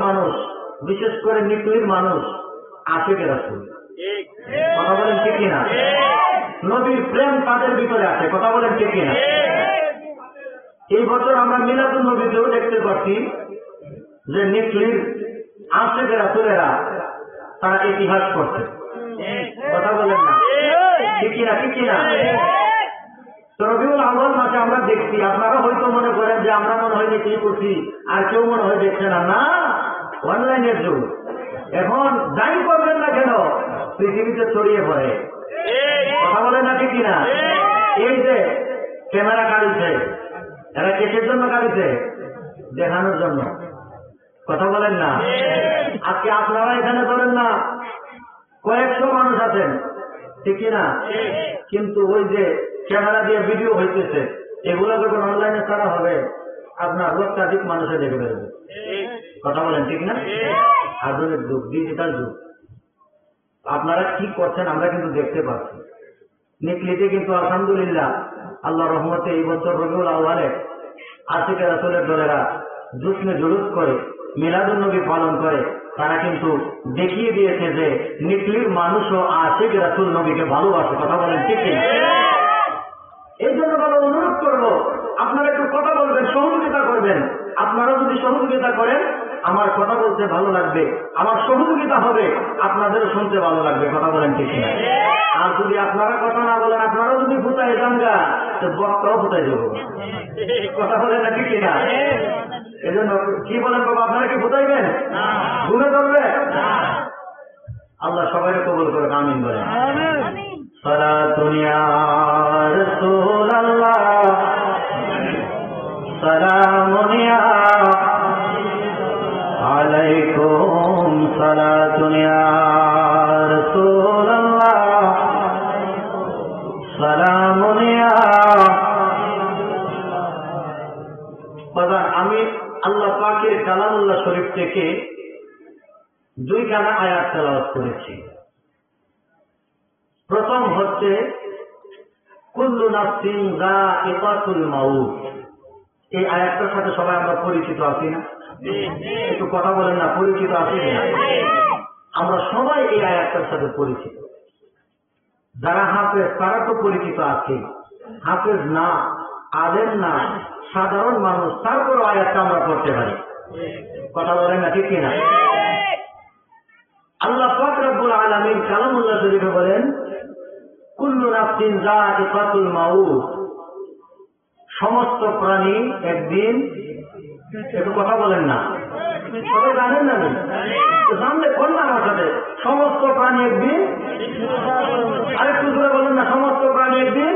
মানুষ, বিশেষ করে নিকলির মানুষ আশিক রাসূল। কথা বলেন ঠিক কিনা? নবীর প্রেম তাদের ভিতরে আছে। কথা বলেন ঠিক কিনা? এই বছর আমরা মিলাদুন নবীতেও দেখতে পাচ্ছি যে নিকলির আশিক রাসূলেরা তারা ইতিহাস করছে। কথা বলেন না ঠিক কিনা? ঠিক কিনা? রবিউল আউয়াল মাসে আমরা দেখছি, আপনারা হয়তো মনে করেন যে আমরা মনে হয় দেখি করছি আর কেউ মনে হয় দেখছে না। না, অনলাইনের যুগ। এখন যাই করবেন না কেন পৃথিবীতে ছড়িয়ে পড়ে। কথা বলেন না ঠিক কিনা? এই যে ক্যামেরা কাড়িছে, এরা কিসের জন্য কাড়িছে? দেখানোর জন্য। কথা বলেন না? আজকে আপনারা এখানে ধরেন না কয়েকশো মানুষ আছেন, ঠিক কিনা? কিন্তু ওই যে ক্যামেরা দিয়ে ভিডিও হইতেছে, এগুলো যখন অনলাইনে ছাড়া হবে আপনার লক্ষাধিক মানুষে দেখে বেরোবে। কথা বলেন ঠিক না? আধুনিক যুগ, ডিজিটাল যুগ। আপনারা কি করছেন আমরা কিন্তু দেখতে পাচ্ছি। নিকলিতে কিন্তু আলহামদুলিল্লাহ আল্লাহ রহমতে এই বছর রবিউল আউয়ালে আশিক রাসূলের দলেরা জুসনে জুলুস করে মিলাদুন নবী পালন করে। তারা কিন্তু দেখিয়ে দিয়েছে যে নিকলির মানুষও আশিক রাসূল নবীকে ভালোবাসে। কথা বলেন ঠিক কিনা? এই জন্য বলো, অনুরোধ করবো আপনারা একটু কথা বলবেন, সহযোগিতা করবেন। আপনারা যদি সহযোগিতা করেন আমার কথা বলতে ভালো লাগবে, আমার সহযোগিতা হবে, আপনাদেরও শুনতে ভালো লাগবে। কথা বলেন ঠিক কিনা? আর যদি আপনারা কথা না বলেন, আপনারাও যদি ফুটাই যাঙ্গা, তো বক্তাও ফুটাই দেবো। কথা বলেন না ঠিক কিনা? এই জন্য কি বলেন বাবা, আপনারা কি ফুটাইবেন? ঘুমে ধরবে? আল্লাহ সবাইকে কবুল করে, আমিন বলেন। সালাতুন ইয়া রাসূলুল্লাহ, সালামুন ইয়া আলাইকুম, সালাতুন ইয়া রাসূলুল্লাহ, সালামুন ইয়া। বাবা, আমি আল্লাহ পাকের কালামুল্লাহ শরীফ থেকে দুইখানা আয়াত তেলাওয়াত করেছি। প্রথম হচ্ছে কুল্লু নাফসিন যায়িকাতুল মাউত। এই আয়াতটার সাথে সবাই আমরা পরিচিত আছি না? একটু কথা বলেন না, পরিচিত আছি না? আমরা সবাই এই আয়াতটার সাথে পরিচিত। যারা হাফেজ তারা তো পরিচিত আছে, হাফেজ না, আলেম না, সাধারণ মানুষ, তারপর আয়াতটা আমরা পড়তে পারি। কথা বলেন না ঠিক কিনা? আল্লাহ পাক রব্বুল আলামিন কালামুল্লাহ শরীফে বলেন কুল্লু নাফসিন যায়িকাতুল মাউত। সমস্ত প্রাণী একদিন, একটু কথা বলেন না, সবাই জানেন না? জানলে কোন না আমার সাথে, সমস্ত প্রাণী একদিন, আরেকটু জোরে বলেন না, সমস্ত প্রাণী একদিন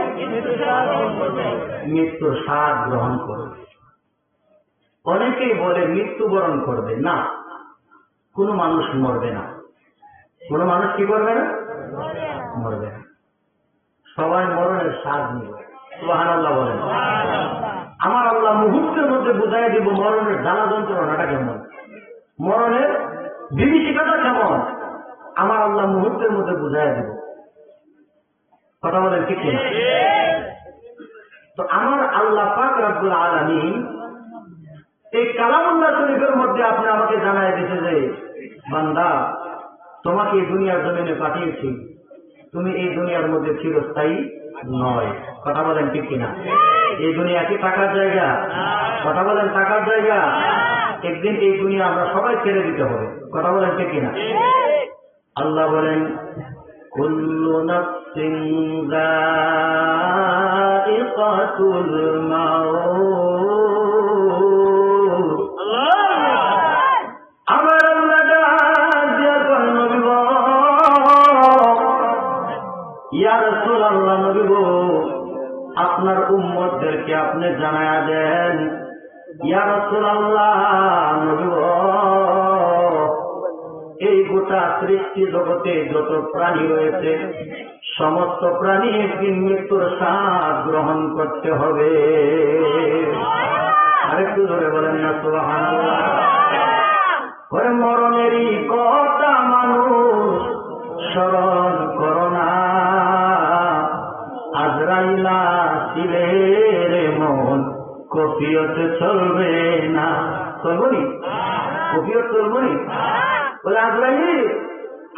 মৃত্যুর স্বাদ গ্রহণ করবে। অনেকেই বলে মৃত্যুবরণ করবে না, কোন মানুষ মরবে না। কোন মানুষ কি করবে না? মরবে না। সবাই মরণের স্বাদ নিবে। সুবহানাল্লাহ বলেন। আমার আল্লাহ মুহূর্তের মধ্যে বুঝাই দিব মরণের জ্বালা যন্ত্রণাটা কেমন, মরণের বিভীষিকাটা কেমন, আমার আল্লাহ মুহূর্তের মধ্যে বুঝাই দিব। কথা বলেন ঠিক কিনা? তো আমার আল্লাহ পাক রব্বুল আলামিন এই কালামুল্লাহ শরীফের মধ্যে আপনি আমাকে জানাই দিয়েছে যে বান্দা, তোমাকে এই দুনিয়ার জমিনে পাঠিয়েছি, তুমি এই দুনিয়ার মধ্যে চিরস্থায়ী নয়। কথা বলেন ঠিক কিনা? এই দুনিয়া কি টাকার জায়গা? কথা বলেন টাকার জায়গা? একদিন এই দুনিয়া আমরা সবাই ছেড়ে দিতে হবে। কথা বলেন ঠিক কিনা? আল্লাহ বলেন কুল্লু নাফসিন যায়িকাতুল মাউত। আমার আল্লাহ ইয়া রাসূলুল্লাহ, নবী গো, আপনার উম্মতদেরকে আপনি জানায়া দেন, ইয়া রাসূলুল্লাহ, নবী গো, এই গোটা সৃষ্টি জগতে যত প্রাণী রয়েছে সমস্ত প্রাণী একদিন মৃত্যুর স্বাদ গ্রহণ করতে হবে। আরেকটু ধরে বলেন না সুবহানাল্লাহ। ওরে মরণেরই কথা মানুষ স্মরণ করো না, আজরাইলা ছিলের মন কফিনে কফিয়ত চলবে না। চলবনি? কফিয়ত চলবনি? বলে আজরাইল,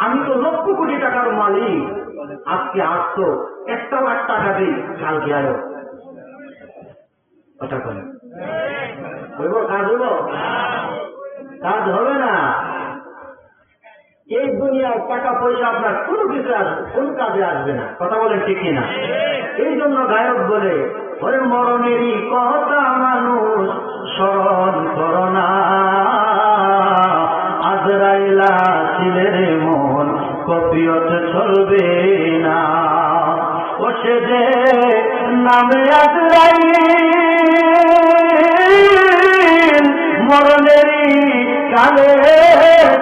আমি তো লক্ষ কোটি টাকার মালিক, আজকে আসতো 1 লাখ টাকা দিই, কালকে আয়ো। কথা বলেন, বলবো কাজ হইব? কাজ হবে না। এই দুনিয়ার টাকা পয়সা আপনার কোনো কিছু আসবে, কোন কাজে আসবে না। কথা বলেন ঠিক কিনা? এই জন্য গায়ক বলে, ওরে মরণেরই কথা মানুষ স্মরণ করো না, আজরাইলা ছিলের মন কফিয়ত চলবে না। ও সে যে নামে আজরাইল, মরণেরই কালে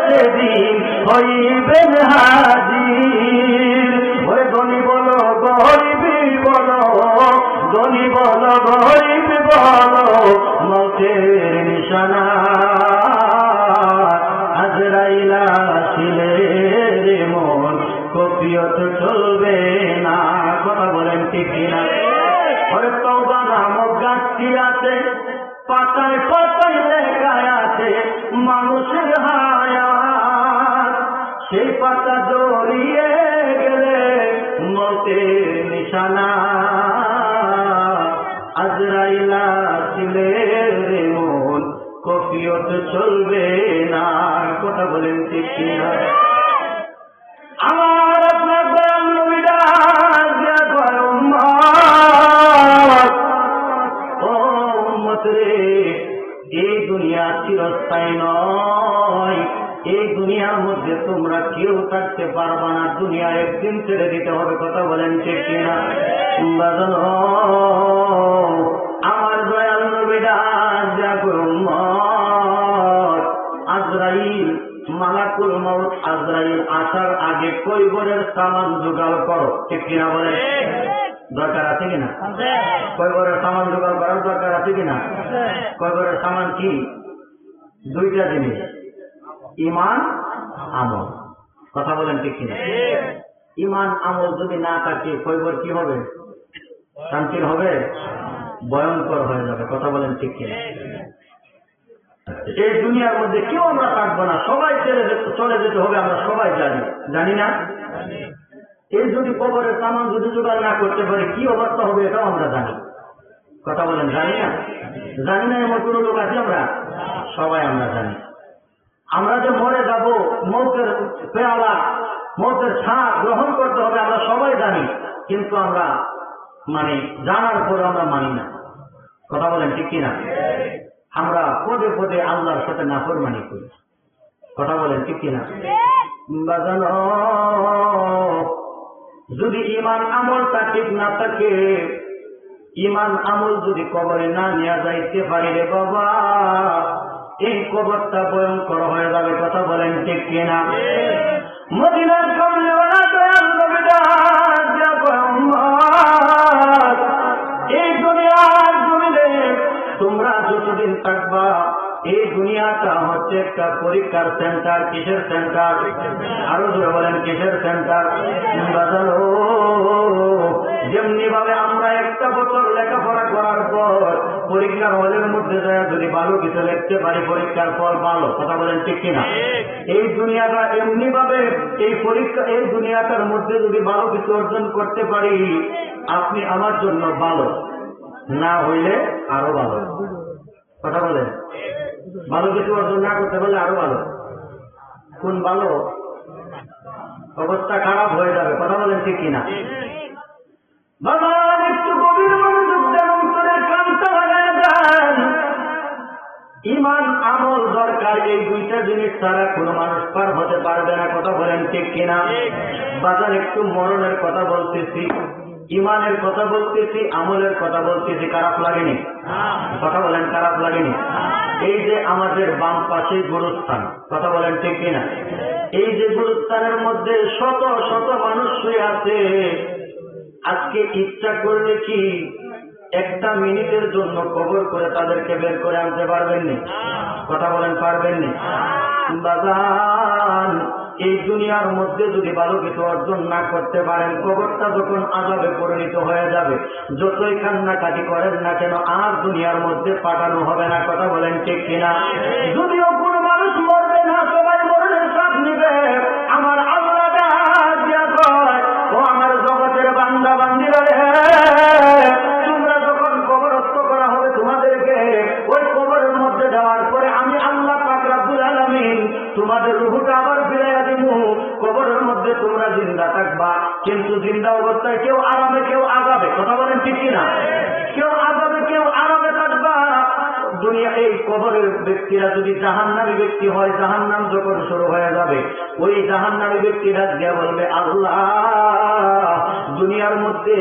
সেদিন হইবেন হাজির। ওই ধনী বলো গরিব বলো, ধনী বলো গরিব বলো, মৌতের নিশানা আজরাইলা ছিলের মন কফিয়ত চলবে না। কথা বলেন ঠিক কিনা? ওই তওবা নামক গাছটি আছে, পাতায় পাতায় লেখা আছে মানুষের হায়াত, সেই পাতা জড়িয়ে গেলে মৌতের নিশানা আজরাইলা ছিলের মন কফিয়ত চলবে না। কথা বলেন ঠিক কিনা? আমার আপনার দয়াল নবীরা এই দুনিয়া চিরস্থায়ী নয়, এই দুনিয়ার মধ্যে তোমরা কেউ থাকতে পারবা না, দুনিয়া একদিন ছেড়ে দিতে হবে। কথা বলেন ঠিক কিনা? আমার দয়াল নবীরা আজরাইল, মালাকুল মউত আজরাইল আসার আগে কয়বরের সামান জোগাড় করো। ঠিক কিনা বলেন? দরকার আছে কিনা? কয়বরের সামান জোগাড় করার দরকার আছে কিনা? কয়বরের সামান কি? 2টা জিনিস, ঈমান আমল। কথা বলেন ঠিক কিনা? ঈমান আমল যদি না থাকে কয়বর কি হবে? শান্তির হবে? ভয়ঙ্কর হয়ে যাবে। কথা বলেন ঠিক কিনা? এই দুনিয়ার মধ্যে কেউ আমরা থাকবো না, সবাই চলে যেতে হবে, আমরা সবাই জানি। জানি না? এই যদি কবরের সামান যদি জোগাড় না করতে পারি কি অবস্থা হবে এটাও আমরা জানি। কথা বলেন জানি না? জানি না এমন কোন লোক আছে? আমরা সবাই আমরা জানি। আমরা যে মরে যাব, মৌতের পেয়ালা, মৌতের ছাপ গ্রহণ করতে হবে, আমরা সবাই জানি, কিন্তু আমরা জানার পরে আমরা মানি না। কথা বলেন ঠিক কিনা? আমরা পদে পদে আল্লাহর সাথে নাফরমানি করি। কথা বলেন ঠিক কিনা? বাজানো, যদি ঈমান আমলটা ঠিক না থাকে, ঈমান আমল যদি কবরে না নিয়ে যাইতে পারি রে বাবা, এই কবরটা ভয়ঙ্কর হয়ে যাবে। কথা বলেন ঠিক কিনা? মদিনার কমলেওয়ালা দয়াল নবীরা এই দুনিয়ার জমিনে তোমরা যতদিন থাকবা, এই দুনিয়াটা হচ্ছে একটা পরীক্ষার সেন্টার। কিসের সেন্টার? আরো জোরে বলেন কিসের সেন্টার? যেমনি ভাবে আমরা 1টা বছর লেখাপড়া করার পর পরীক্ষার হলের মধ্যে যায় যদি ভালো কিছু লিখতে পারি, পরীক্ষার ফল ভালো। কথা বলেন ঠিক কিনা? এই দুনিয়াটা এমনি ভাবে এই পরীক্ষা, এই দুনিয়াটার মধ্যে যদি ভালো কিছু অর্জন করতে পারি, আপনি আমার জন্য ভালো, না হইলে আরো ভালো। কথা বলেন? ভালো কিছু অর্জন না করতে পারলে আরো ভালো। কোন ভালো? অবস্থা খারাপ হয়ে যাবে। কথা বলেন ঠিক কিনা? বাবা একটু গভীর মনোযোগ দেন, অন্তরের কানটা লাগায় দেন। ঈমান আমল দরকার, এই 2টা জিনিস ছাড়া কোনো মানুষ পার হতে পারবে না। কথা বলেন ঠিক কিনা? বাজার একটু মরণের কথা বলতেছি, ঈমানের কথা বলতেছি, আমলের কথা বলতেছি, খারাপ লাগেনি? কথা বলেন খারাপ লাগেনি? এই যে আমাদের বাম পাশে গুরুস্থান, কথা বলেন ঠিক কিনা? এই যে গুরুস্থানের মধ্যে শত শত মানুষ শুয়ে আছে, আজকে ইচ্ছা করলে কি 1টা মিনিটের জন্য কবর করে তাদেরকে বের করে আনতে পারবেন নি? কথা বলেন পারবেন নি? বাজান এই দুনিয়ার মধ্যে যদি ভালো কিছু অর্জন না করতে পারেন, কবরটা যখন আযাবে পরিণত হয়ে যাবে, যতই কান্নাকাটি করেন না কেন আর দুনিয়ার মধ্যে পাঠানো হবে না। কথা বলেন ঠিক কিনা? যদিও কোনো মানুষ মরবে না, সবাই মরণের স্বাদ নিবে। আমার আল্লাহ ডাক দিয়া কয়, ও আমার জগতের বান্দা বান্দিরা রে, তোমরা যখন কবরস্থ করা হবে তোমাদেরকে, ওই কবরের মধ্যে যাওয়ার পরে আমি আল্লাহ পাক রব্বুল আলামিন তোমাদের রূহটা আবার ফিরাইয়া দিব। কবরের মধ্যে তোমরা জিন্দা থাকবা, কিন্তু জিন্দা অবস্থায় কেউ আরামে কেউ আযাবে। কথা বলেন ঠিক কিনা? কেউ আযাবে কেউ আরামে থাকবা। দুনিয়া এই কবরের ব্যক্তিরা যদি জাহান্নামী ব্যক্তি হয়, জাহান্নাম যখন শুরু হয়ে যাবে, ওই জাহান্নামী ব্যক্তিরা গিয়ে বলবে, আল্লাহ দুনিয়ার মধ্যে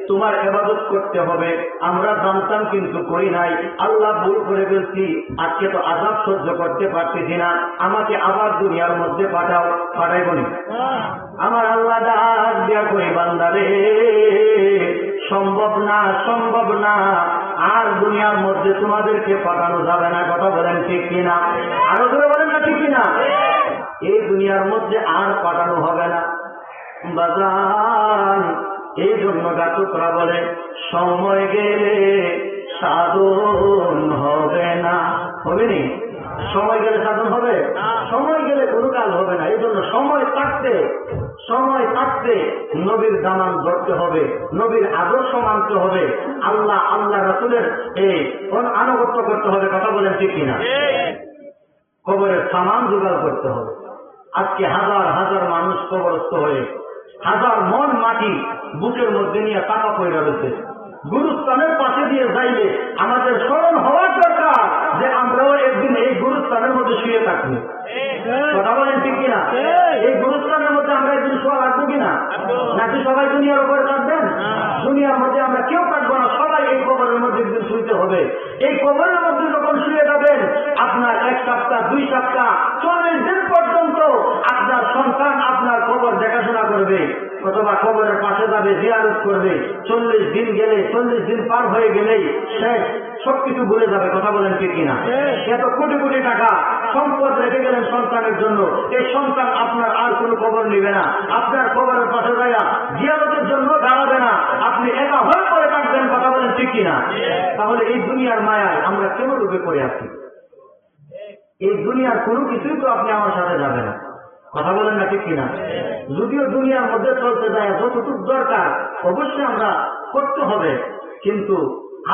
তোমার ইবাদত করতে হবে, আমরা জানতাম কিন্তু করি নাই, আল্লাহ ভুল করে ফেলছি, আজকে তো আযাব সহ্য করতে পারতেছি না, আমাকে আবার দুনিয়ার মধ্যে পাঠাও। পাঠাইব না? আমার আল্লাহ ডাক দিয়া কই, বান্দারে সম্ভব না, সম্ভব না, আর দুনিয়ার মধ্যে তোমাদেরকে পাঠানো যাবে না। কথা বলেন ঠিক কিনা? আরো ধরে বলেন না ঠিক কিনা? এই দুনিয়ার মধ্যে আর পাঠানো হবে না। বাজান, এই জন্য গাতকরা বলে সময় গেলে সাধন হবে না। হবে নি? সময় গেলে সাধন হবে? সময় গেলে কোনো কাজ হবে না। এই জন্য সময় থাকতে নবীর দামান ধরতে হবে, নবীর আদর্শ মানতে হবে, আল্লাহ রাসূলের এই আনুগত্য করতে হবে। কথা বলেন ঠিক কিনা? কবরের সামান জোগাড় করতে হবে। আজকে হাজার হাজার মানুষ কবরস্থ হয়ে হাজার মন মাটি বুকের মধ্যে নিয়ে টাকা পয়সা রয়েছে। গুরুস্থানের পাশে দিয়ে যাইলে আমাদের স্মরণ হওয়ার দরকার যে আমরাও একদিন এই গুরুস্থানের মধ্যে শুয়ে থাকবো। কথা বলেন ঠিক কিনা? এই গুরুস্থানের মধ্যে আমরা একদিন শোয়া রাখবো কিনা? নাকি সবাই দুনিয়ার উপরে থাকবেন? দুনিয়ার মধ্যে আমরা কেউ থাকবো না, সবাই এই কবরের মধ্যে একদিন শুইতে হবে। এই কবরের মধ্যে যখন শুয়ে যাবেন, আপনার 1 সপ্তাহ 2 সপ্তাহ 40 দিন পর্যন্ত আপনার সন্তান আপনার কবর দেখাশোনা করবে, অথবা কবরের পাশে যাবে, জিয়ারত করবে। 40 দিন গেলে, 40 দিন পার হয়ে গেলেই শেষ, সবকিছু ভুলে যাবে। কথা বলেন ঠিক কিনা? এত কোটি কোটি টাকা সম্পদ রেখে গেলেন সন্তানের জন্য, এই সন্তান আপনার আর কোনো খবর নিবে না, আপনার কবরের পাশে যাইয়া জিয়ারতের জন্য দাঁড়াবে না, আপনি একা হয়ে পড়ে থাকবেন। কথা বলেন ঠিক কিনা? তাহলে এই দুনিয়ার মায়ায় আমরা কেন রূপে পড়ে আছি? এই দুনিয়ার কোনো কিছুই তো আপনি আমার সাথে যাবে না। কথা বলেন না ঠিক কিনা? যদিও দুনিয়ার মধ্যে চলতে যায় যতটুকু দরকার অবশ্যই আমরা করতে হবে, কিন্তু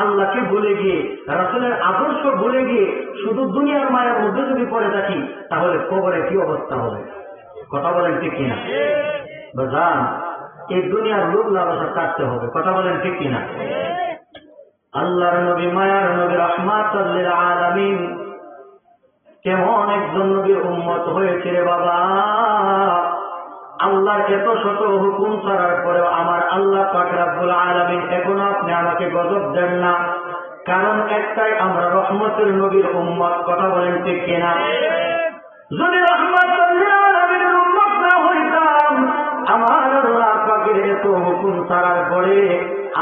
আল্লাহকে ভুলে গিয়ে, রাসূলের আদর্শ ভুলে গিয়ে শুধু দুনিয়ার মায়ার মধ্যে যদি পড়ে থাকি, তাহলে কবরে কি অবস্থা হবে? কথা বলেন ঠিক কিনা? বুঝান, এই দুনিয়ার লোভ লালসা কাটতে হবে। কথা বলেন ঠিক কিনা? আল্লাহর নবী, মায়ার নবী, রাহমাতুল লিল আলামিন কেমন একজন নবীর উম্মত হয়েছে রে বাবা। আল্লাহর এত শত হুকুম ছাড়ার পরেও আমার আল্লাহ পাক রব্বুল আলামিন এখনো আপনি আমাকে গজব দেন না, কারণ একটাই, আমরা রহমতের নবীর উম্মত। কথা বলেন ঠিক কিনা? যদি রহমতুল লিল আলামিনের উম্মত না হইতাম, আমার আল্লাহ পাকের এত হুকুম ছাড়ার পরে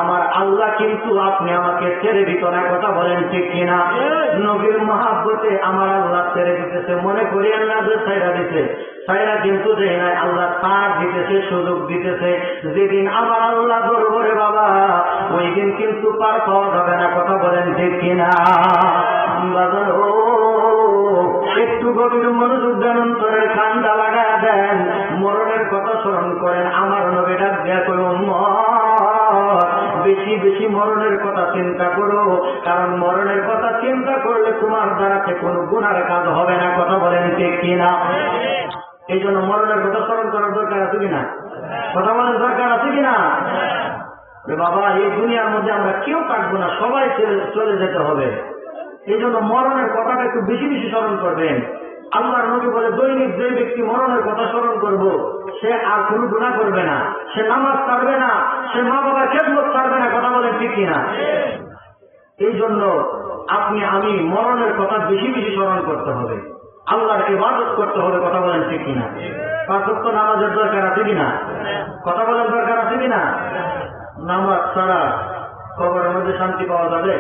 আমার আল্লাহ কিন্তু আপনি আমাকে ছেড়ে দিত না। কথা বলেন ঠিক কিনা? নবীর মহাব্বতে আমার আল্লাহ ছেড়ে দিতেছে, মনে করি আল্লাহ যে ছাইরা দিতে, ছাইরা কিন্তু দেয় নাই, আল্লাহ তার দিতেছে, সুযোগ দিতেছে। যেদিন আমার আল্লাহ দরবারে বাবা, ওই দিন কিন্তু পার পাওয়া যাবে না। কথা বলেন ঠিক কিনা? একটু গভীর মনোযোগ দেন, অন্তরের কান্দা লাগায় দেন, মরণের কথা স্মরণ করেন। আমার নবী ডাক দেয়া কই, বেশি বেশি মরণের কথা চিন্তা করো, কারণ মরণের কথা চিন্তা করলে তোমার দ্বারাতে কোনো গুনার কাজ হবে না। কথা বলেন ঠিক কিনা? এই জন্য মরণের কথা স্মরণ করার দরকার আছে কিনা? কথা বলার দরকার আছে কিনা? বাবা, এই দুনিয়ার মধ্যে আমরা কেউ কাটবো না, সবাই চলে যেতে হবে। এই জন্য মরণের কথাটা একটু বেশি বেশি স্মরণ করবেন। আল্লাহর নবী বলে, দৈনিক যে ব্যক্তি মরণের কথা স্মরণ করব, সে আর কোনো গুনাহ করবে না, সে নামাজ ছাড়বে না, সে মা বাবার খেদমত ছাড়বে না। কথা বলেন ঠিক কিনা? এই জন্য আপনি আমি মরণের কথা বেশি বেশি স্মরণ করতে হবে, আল্লাহর ইবাদত করতে হবে। কথা বলেন ঠিক কিনা? 5 ওয়াক্ত নামাজের দরকার আছে কিনা? কথা বলার দরকার আছে কিনা? নামাজ ছাড়া কবরের মধ্যে শান্তি পাওয়া যাবে?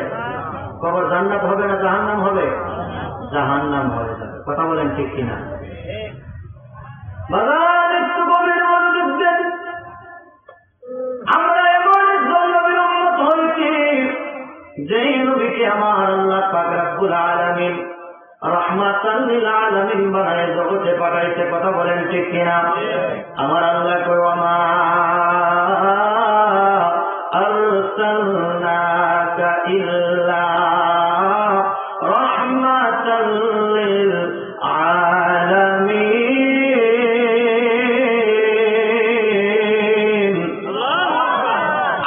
কবর জান্নাত হবে না জাহান্নাম হবে? জাহান্নাম হয়ে যাবে। কথা বলেন ঠিক কিনা? বাজার একটু গভীর মনোযোগ দেন। আমরা এমন একজন নবীর উম্মত হয়েছি যেই নবীকে আমার আল্লাহ পাক রব্বুল আলামিন রাহমাতাল লিল আলামিন বানায় জগতে পাঠাইছে। কথা বলেন ঠিক কিনা? আমার আল্লাহ কয় মা আরসালনাকা ইল্লা রাহমাতাল লিল আলামিন।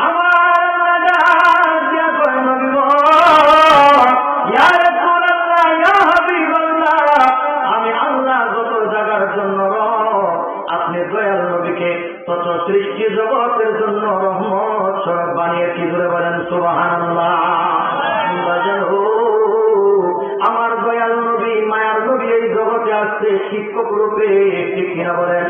আমার আল্লাহ দিয়া কয় নবী গো, ইয়া রাসূলুল্লাহ, ইয়া হাবিবাল্লাহ, আমি আল্লাহ যত জায়গার জন্য আপনি দয়াল নবীকে তত সৃষ্টি জগতের জন্য রহমত স্বরূপ বানিয়েছি। ধরে বলেন সুবহানাল্লাহ। আমার দয়াল নবী, মায়ার নবী এই জগতে আসছে শিক্ষক রূপে, ঠিক কিনা বলেন?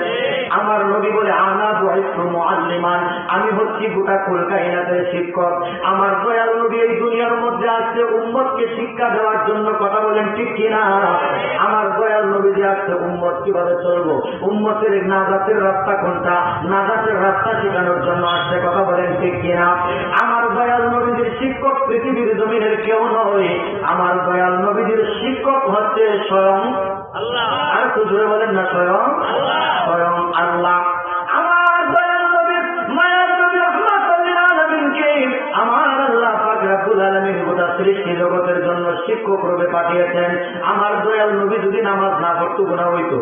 আমার নবী বলে আনা বুইতু মুআল্লিমান, আমি হচ্ছি গোটা কুল কায়নাতের শিক্ষক। আমার দয়াল নবী এই দুনিয়ার মধ্যে আসছে উম্মতকে শিক্ষা দেওয়ার জন্য। কথা বলেন ঠিক কিনা? আমার দয়াল নবী যে আসছে উম্মত কিভাবে চলবো, উম্মতের নাজাতের রাস্তা কোনটা, নাজাতের রাস্তা শেখানোর জন্য আসছে। কথা বলেন ঠিক কিনা? আমার দয়াল নবীদের শিক্ষক পৃথিবীর জমিনের কেউ নয়, আমার দয়াল নবীদের শিক্ষক হচ্ছে স্বয়ং আল্লাহ। আর তো জোরে বলেন না, স্বয়ং স্বয়ং আল্লাহ। আমার দয়াল নবীর মায়ার নবী রাহমাতুল লিল আলামিনকে আমার আল্লাহ পাক রব্বুল আলামিন গোটা সৃষ্টি জগতের জন্য শিক্ষক রূপে পাঠিয়েছেন। আমার দয়াল নবী যদি নামাজ না পড়তো গুনাহ হইতো?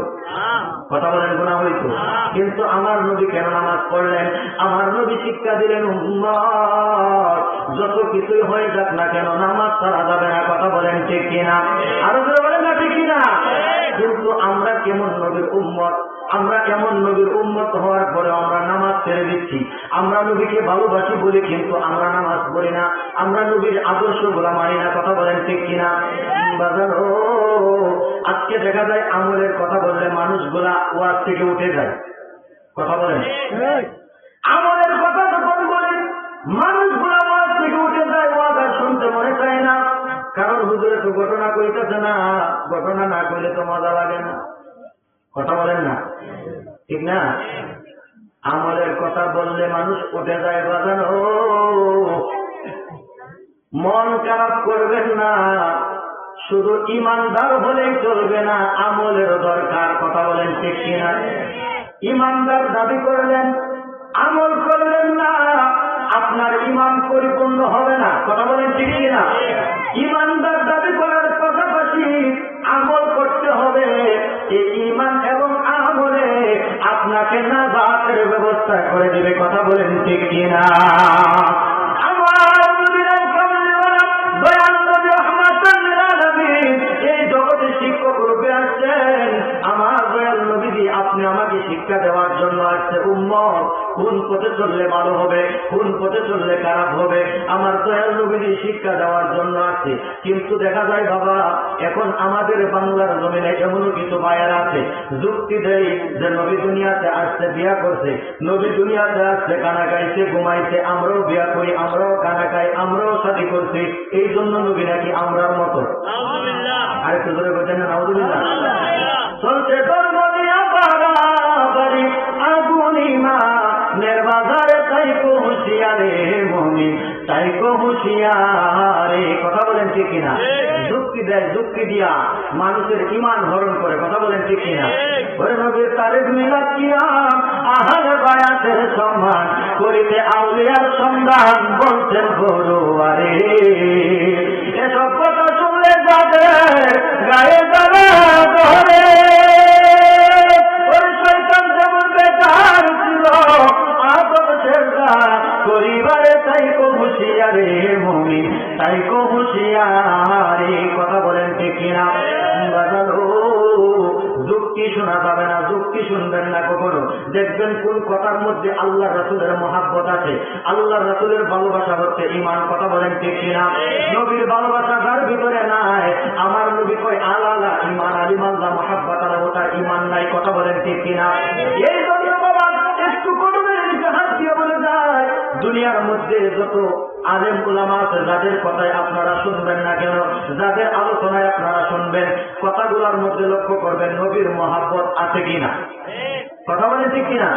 কথা বলেন, গুনাহ হইতো? কিন্তু আমার নবী কেন নামাজ পড়লেন? আমার নবী শিক্ষা দিলেন উম্মত যত কিছুই হয়ে যাক না কেন নামাজ ছাড়া যাবে না। কথা বলেন ঠিক কিনা? আরো জোরে বলেন না, ঠিক কিনা? কিন্তু আমরা কেমন নবীর উম্মত, আমরা কেমন নবীর উম্মত হওয়ার পরে আমরা নামাজ ছেড়ে দিচ্ছি। আমরা নবীকে ভালোবাসি বলি কিন্তু আমরা নামাজ পড়ি না, আমরা নবীর আদর্শ গুলা মানি না। কথা বলেন ঠিক কিনা? বাজার ও আজকে দেখা যায় আমলের কথা বললে মানুষগুলা ওয়াজ থেকে উঠে যায়। কথা বলেন, আমলের কথা যখন বলি মানুষগুলা ওয়াজ থেকে উঠে যায়, ওয়াজ আর শুনতে মনে চায় না। কারণ হুজুরে তো ঘটনা কইতেছে না, ঘটনা না কইলে তো মজা লাগে না। কথা বলেন না, ঠিক না? আমলের কথা বললে মানুষ উঠে যায়। বাজানো মন খারাপ করবেন না, শুধু ইমানদার হলেই চলবে না, আমলের দরকার। কথা বলেন ঠিক কিনা? ইমানদার দাবি করলেন, আমল করলেন না, আপনার ইমান পরিপূর্ণ হবে না। কথা বলেন ঠিক কিনা? ইমানদার দাবি করার পাশাপাশি আমল করতে হবে। এই ইমান এবং আমলে আপনাকে নাজাতের ব্যবস্থা করে দিবে। কথা বলেন ঠিক কিনা? এই জগতে শিক্ষক রূপে আসছেন। আমার দয়াল নবী আপনি আমাকে শিক্ষা দেওয়ার জন্য আসছে উম্মত কোন পথে চললে ভালো হবে, কোন পথে চললে খারাপ হবে, আমার দয়াল নবী শিক্ষা দেওয়ার জন্য আসছে। কিন্তু দেখা যায় বাবা, এখন আমাদের বাংলার জমিনে এমনও কিছু মায়ের আছে যুক্তি দেয় যে নবী দুনিয়াতে আসছে, বিয়া করছে, নবী দুনিয়াতে আসছে, গানা গাইছে, ঘুমাইছে, আমরাও বিয়া করি, আমরাও গানা গাই, আমরাও শাদী করছি, এই জন্য নবী নাকি আমরার মতো। আর একটু ধরে বলছেন না, নাউযুবিল্লাহ। চলছে ধর্ম দিয়া বাড়াবাড়ি আগুনিমা নির্বাজারে, তাই কো হুঁশিয়ারে মুমিন, তাই কো হুঁশিয়ারে। কথা বলেন ঠিক কিনা? যুক্তি দেয়, যুক্তি দিয়া মানুষের ইমান হরণ করে। কথা বলেন ঠিক কিনা? ওই নবীর তারিখ মিলাদ কিয়াম আহলে বায়াতের সম্মান করিতে আউলিয়ার সন্ধান বলছেন বড়ুয়ারে। এসব কথা শুনলে যাদের গায়ে জ্বালা ধরে, ওই শয়তান যেমন বেকার ছিল আদব সেজদা করিবারে, তাই কো হুঁশিয়ারে মুমিন, তাই কো হুঁশিয়ারে। কথা বলেন ঠিক কিনা? বাজালো যুক্তি শোনা যাবে না, যুক্তি শুনবেন না কখনো। দেখবেন কোন কথার মধ্যে আল্লাহ রাসূলের মহাব্বত আছে, আল্লাহ রাসূলের ভালোবাসা হচ্ছে ইমান। কথা বলেন ঠিক কিনা? নবীর ভালোবাসা যার ভিতরে নাই, আমার নবী কয় আলালা ইমান আলিমাল্লাহ মহাব্বত আলাহ, তার ইমান নাই। কথা বলেন ঠিক কিনা? এই জন্য বাবা একটু কদমের নিচে হাত দিয়ে বলে যায়, দুনিয়ার মধ্যে যত আলেম উলামা আছে যাদের কথায় আপনারা শুনবেন না কেন, যাদের আলোচনায় আপনারা শুনবেন, কথাগুলোর মধ্যে লক্ষ্য করবেন নবীর মহাব্বত আছে কিনা। কথা বলেন ঠিক কিনা?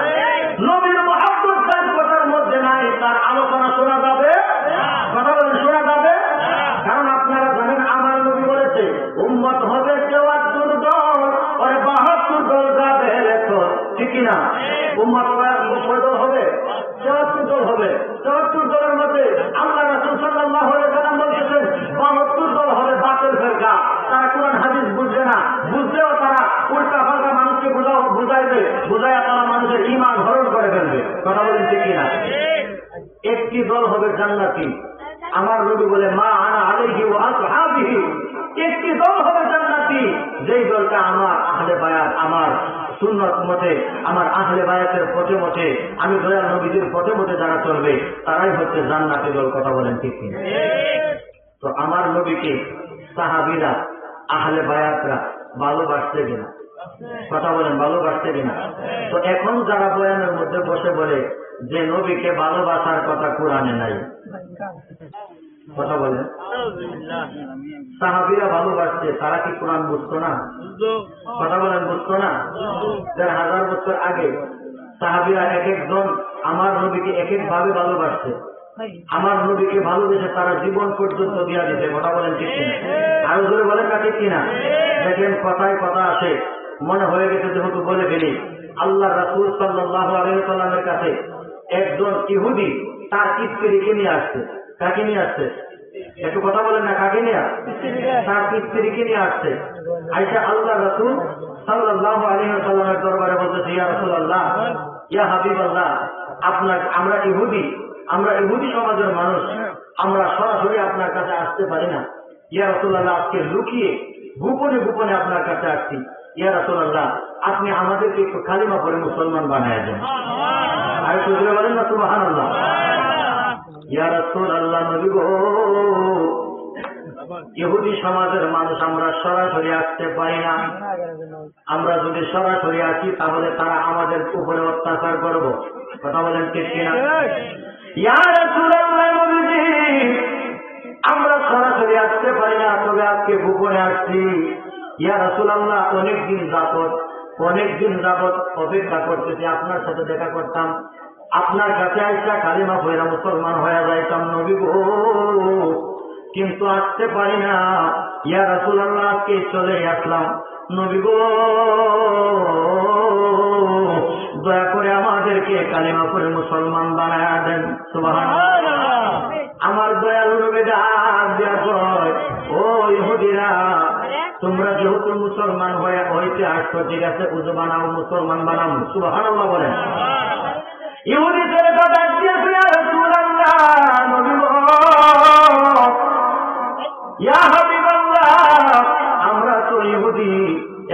নবীর মহব্বত তার কথার মধ্যে নাই, তার আলোচনা শোনা যাবে? কথা বলেন শোনা যাবে? কারণ আপনারা জানেন আমার নবী বলেছে উম্মত হবে ৭৪ দল, আর ৭২ দল যাবে তো, ঠিক কিনা? উম্মত কয় দল হবে? ৭৪ দল হবে। ৭৪ দলের মধ্যে আল্লাহ রাসূল সাল্লাল্লাহু আলাইহি ওয়াসাল্লাম বলেছেন ৭২ দল হবে বাতিল ফেরকা। তারা কোরআন হাদিস বুঝবে না, বুঝলেও তারা উল্টা পাল্টা মানুষকে বুঝাইবে, বুঝাইয়া তারা মানুষের ঈমান হরণ করে ফেলবে। কথা বলেন ঠিক কিনা? একটি দল হবে জান্নাতি। আমার নবী বলে মা আনা আলাইহি ওয়া আসহাবিহি, একটি দল হবে জান্নাতি, যেই দলটা আমার আহলে বায়াত, আমার সুন্নাত মতে, আমার আহলে বায়াতের পথে মতে, আমি দয়াল নবীদের পথে মতে যারা চলবে তারাই হচ্ছে জান্নাতি দল। কথা বলেন ঠিক কিনা? তো আমার নবীকে সাহাবীরা, আহলে বায়াতরা ভালোবাসতে কিনা? কথা বলেন ভালোবাসতে কিনা? তো এখন যারা বয়ানের মধ্যে বসে বলে যে নবীকে ভালোবাসার কথা কোরআনে নাই, কথা বলেন সাহাবীরা ভালোবাসছে, তারা কি কোরআন বুঝতো না? কথা বলেন বুঝতো না? ১,৫০০ বছর আগে সাহাবীরা এক একজন আমার নবীকে এক এক ভাবে ভালোবাসছে, আমার নবীকে ভালোবেসে তারা জীবন পর্যন্ত দিয়া দিতে। কথা বলেন ঠিক কিনা? আরো জোরে বলেন না ঠিক কিনা? দেখেন কথায় কথা আছে, মনে হয়ে গেছে যেহেতু বলে ফেলি। আল্লাহ রাসূল সাল্লাল্লাহু আলাইহি ওয়াসাল্লামের কাছে একজন ইহুদি তার স্ত্রীকে নিয়ে আসছে। কাকে নিয়ে আসছে? একটু কথা বলেন না, কাকে নিয়ে? তার স্ত্রীকে নিয়ে আসছে। আইসা আল্লাহ রাসূল সাল্লাল্লাহু আলাইহি ওয়াসাল্লামের দরবারে বলতেছে ইয়া রাসূলুল্লাহ, ইয়া হাবিবাল্লাহ, আমরা ইহুদি সমাজের মানুষ, আমরা সরাসরি আপনার কাছে আসতে পারি না। ইয়া রাসূলুল্লাহ, আজকে লুকিয়ে গোপনে গোপনে আপনার কাছে আসছি। ইয়া রাসূলুল্লাহ, আপনি আমাদেরকে একটু কালিমা পড়ে মুসলমান বানায় দেন। আর একটু জোরে বলেন না সুবহানাল্লাহ। ইয়া রাসূলুল্লাহ, নবী গো, ইহুদি সমাজের মানুষ আমরা সরাসরি আসতে পারি না। আমরা যদি সরাসরি আসি তাহলে তারা আমাদের উপরে অত্যাচার করব। কথা বলেন ঠিক কিনা? ইয়া রাসূলুল্লাহ, নবীজি, আমরা সরাসরি আসতে পারি না, তবে আজকে গোপনে আসছি। ইয়া রাসূলুল্লাহ, অনেকদিন যাবত অপেক্ষা করতেছি, আপনার সাথে দেখা করতাম, আপনার কাছে আইসা কালিমা পড়া মুসলমান হয়ে যাইতাম নবী গো, কিন্তু আসতে পারি না। ইয়া রাসূলুল্লাহ, আজকে চলে আসলাম নবী গো, দয়া করে আমাদেরকে কালিমা পড়ে মুসলমান বানায়া দেন। সুবহানাল্লাহ। আমার দয়াল নবী ডাক দিয়া কয়, ও ইহুদিরা, তোমরা যেহেতু মুসলমান হইতে আসছো, ঠিক আছে, উজু বানাও, মুসলমান বানাও। সুবহানাল্লাহ বলেন। ইহুদি ছেলেটা ডাক দিয়েছে, ইয়া রাসূলুল্লাহ, নবী গো, ইয়া হাবিবাল্লাহ, আমরা তো ইহুদি,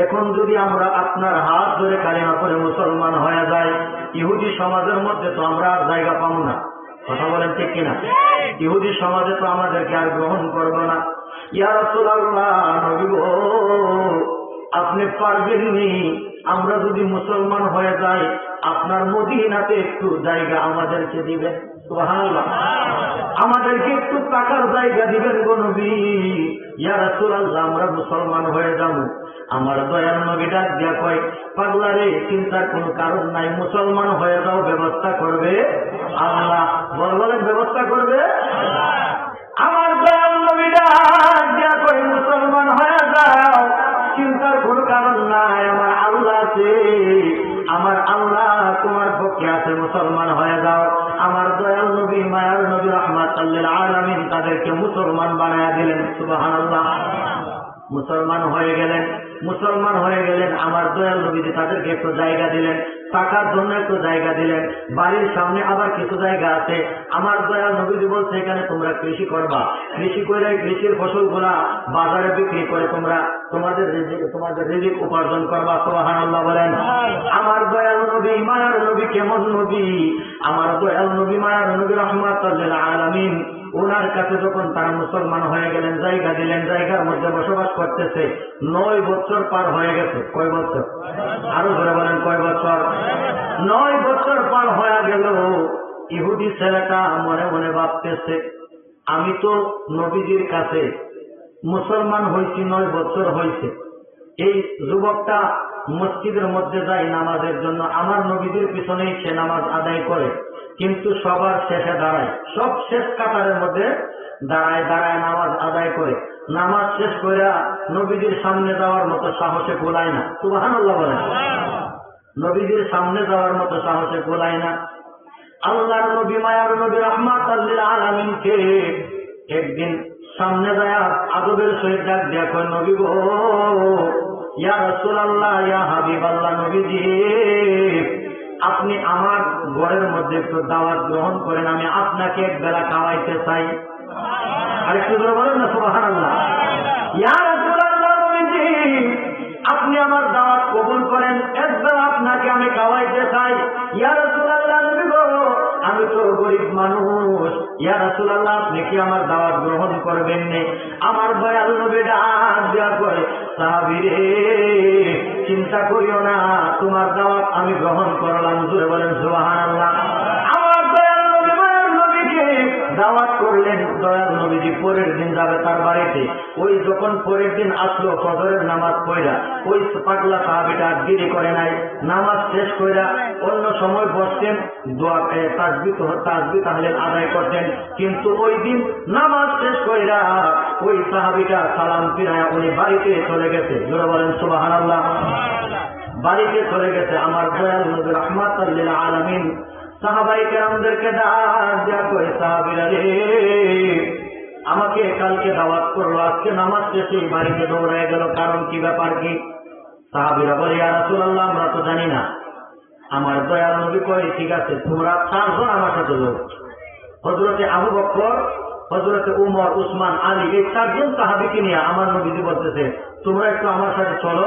এখন যদি আমরা আপনার হাত ধরে কালিমা পড়ে মুসলমান হয়ে যায়, ইহুদি সমাজের মধ্যে তো আমরা আর জায়গা পাবো না। কথা বলেন ঠিক কিনা? ইহুদি সমাজে তো আমাদেরকে আর গ্রহণ করবো না। ইয়া রাসূলুল্লাহ, নবী গো, আপনি পারবেননি, আমরা যদি মুসলমান হয়ে যাই আপনার মদিনাতে একটু জায়গা আমাদেরকে দিবেন। সুবহানাল্লাহ। আমাদেরকে একটু টাকার জায়গা দিবেন গো নবী। ইয়া রাসূলুল্লাহ, আমরা মুসলমান হয়ে যাব। আমার দয়াল নবী ডাক দিয়া কয়, পাগলা রে, চিন্তার কোনো কারণ নাই, মুসলমান হয়ে যাও, ব্যবস্থা করবে আল্লাহ। বলেন ব্যবস্থা করবে আমার দয়াল নবী ডাক দিয়া কয়, মুসলমান হয়ে যাও, চিন্তার কোনো কারণ নাই, আমার আল্লাহ আছে, আমার আল্লাহ তোমার পক্ষে আছে, মুসলমান হয়ে যাও। আমার দয়াল নবী, মায়ার নবী, রাহমাতাল লিল আলামিন, তাদেরকে মুসলমান বানায়া দিলেন। সুবহানাল্লাহ। মুসলমান হয়ে গেলেন। আমার দয়াল নবীজি তাদেরকে একটু জায়গা দিলেন, টাকার জন্য একটু জায়গা দিলেন, বাড়ির সামনে আবার কিছু জায়গা আছে। আমার দয়াল নবীজি বলছে, এখানে তোমরা কৃষি করবা, কৃষি করে কৃষির ফসলগুলা বাজারে বিক্রি করে তোমরা তোমাদের রিজিক উপার্জন করবা। সুবহানাল্লাহ বলেন। আমার দয়াল নবী, মায়ার নবী, কেমন নবী? আমার দয়াল নবী, মায়ার নবী, রাহমাতুল লিল আলামিন, ওনার কাছে যখন তারা মুসলমান হয়ে গেলেন, জায়গা দিলেন, জায়গার মধ্যে বসবাস করতেছে, 9 বছর পার হয়ে গেছে। কয় বছর? আরো ধরে বলেন, কয় বছর? 9 বছর পার হয়ে গেল। ইহুদি ছেলেটা মনে মনে ভাবতেছে, আমি তো নবীজির কাছে মুসলমান হয়েছি, 9 বছর হয়েছে, এই যুবকটা মসজিদের মধ্যে যায় নামাজের জন্য, আমার নবীদের পিছনেই সে নামাজ আদায় করে, কিন্তু সবার শেষে দাঁড়ায়, সব শেষ কাতারের মধ্যে দাঁড়ায় দাঁড়ায় নামাজ আদায় করে। নামাজ শেষ করে নবীদের সামনে যাওয়ার মতো সাহসে গোলায় না। সুবহানাল্লাহ বলেন। নবীদের সামনে যাওয়ার মতো সাহসে গোলায় না। আল্লাহর নবী মায়ার নবী রাহমাতাল লিল আলামিনকে একদিন সামনে যায় আদবের সহিত ডাক দিয়া কয়, নবী গো, ইয়া রাসূলুল্লাহ, ইয়া হাবিবাল্লাহ, নবীজি আপনি আমার ঘরের মধ্যে একটু দাওয়াত গ্রহণ করেন, আমি আপনাকে এক বেলা খাওয়াইতে চাই। আরেকটু জোরে বলেন না সুবহানাল্লাহ। ইয়া রাসূলুল্লাহ, নবীজি আপনি আমার দাওয়াত কবুল করেন, এক বেলা আপনাকে আমি খাওয়াইতে চাই। ইয়া রাসূলুল্লাহ, নবী গো আমি তো গরিব মানুষ, ইয়া রাসূলুল্লাহ আপনি কি আমার দাওয়াত গ্রহণ করবেন না? আমার দয়াল নবী ডাক দেয়া করে, সাহাবীরে চিন্তা করিও না, তোমার দাওয়াত আমি গ্রহণ করলাম। জোরে বলেন সুবহানাল্লাহ। আমার দয়াল নবী মায়ের নবীকে দাওয়াত করলেন। দয়াল নবীজি পরের দিন যাবে তার বাড়িতে। ওই যখন পরের দিন আসলো ফজরের নামাজ পড়া, ওই পাগলা সাহাবীটা দেরি করে নাই, নামাজ শেষ কইরা অন্য সময় বসতেন, দোয়া তাসবিহ তাহলিল আদায় করতেন, কিন্তু ওই দিন নামাজ শেষ কইরা ওই সাহাবীটা সালাম ফিরায়া উনি বাড়িতে চলে গেছে। জোরে বলেন সুবহানাল্লাহ। বাড়িতে চলে গেছে। আমার দয়াল নবী রাহমাতাল লিল আলামিন সাহাবায়ে কেরামদেরকে ডাক দেয়া কই, সাহাবীরা রে আমাকে কালকে দাওয়াত করলো, আজকে নামাজ শেষে বাড়িতে দৌড়ায় গেল, কারণ কি, ব্যাপার কি? সাহাবীরা বলে, ইয়া রাসূলুল্লাহ আমরা তো জানি না। আমার দয়াল নবী কয়, ঠিক আছে তোমরা চারজন আমার সাথে লোক, হযরতে আবু বকর, হযরতে উমর, উসমান, আলী, এই চারজন সাহাবীকে নিয়ে আমার নবীজি বলতেছে তোমরা একটু আমার সাথে চলো,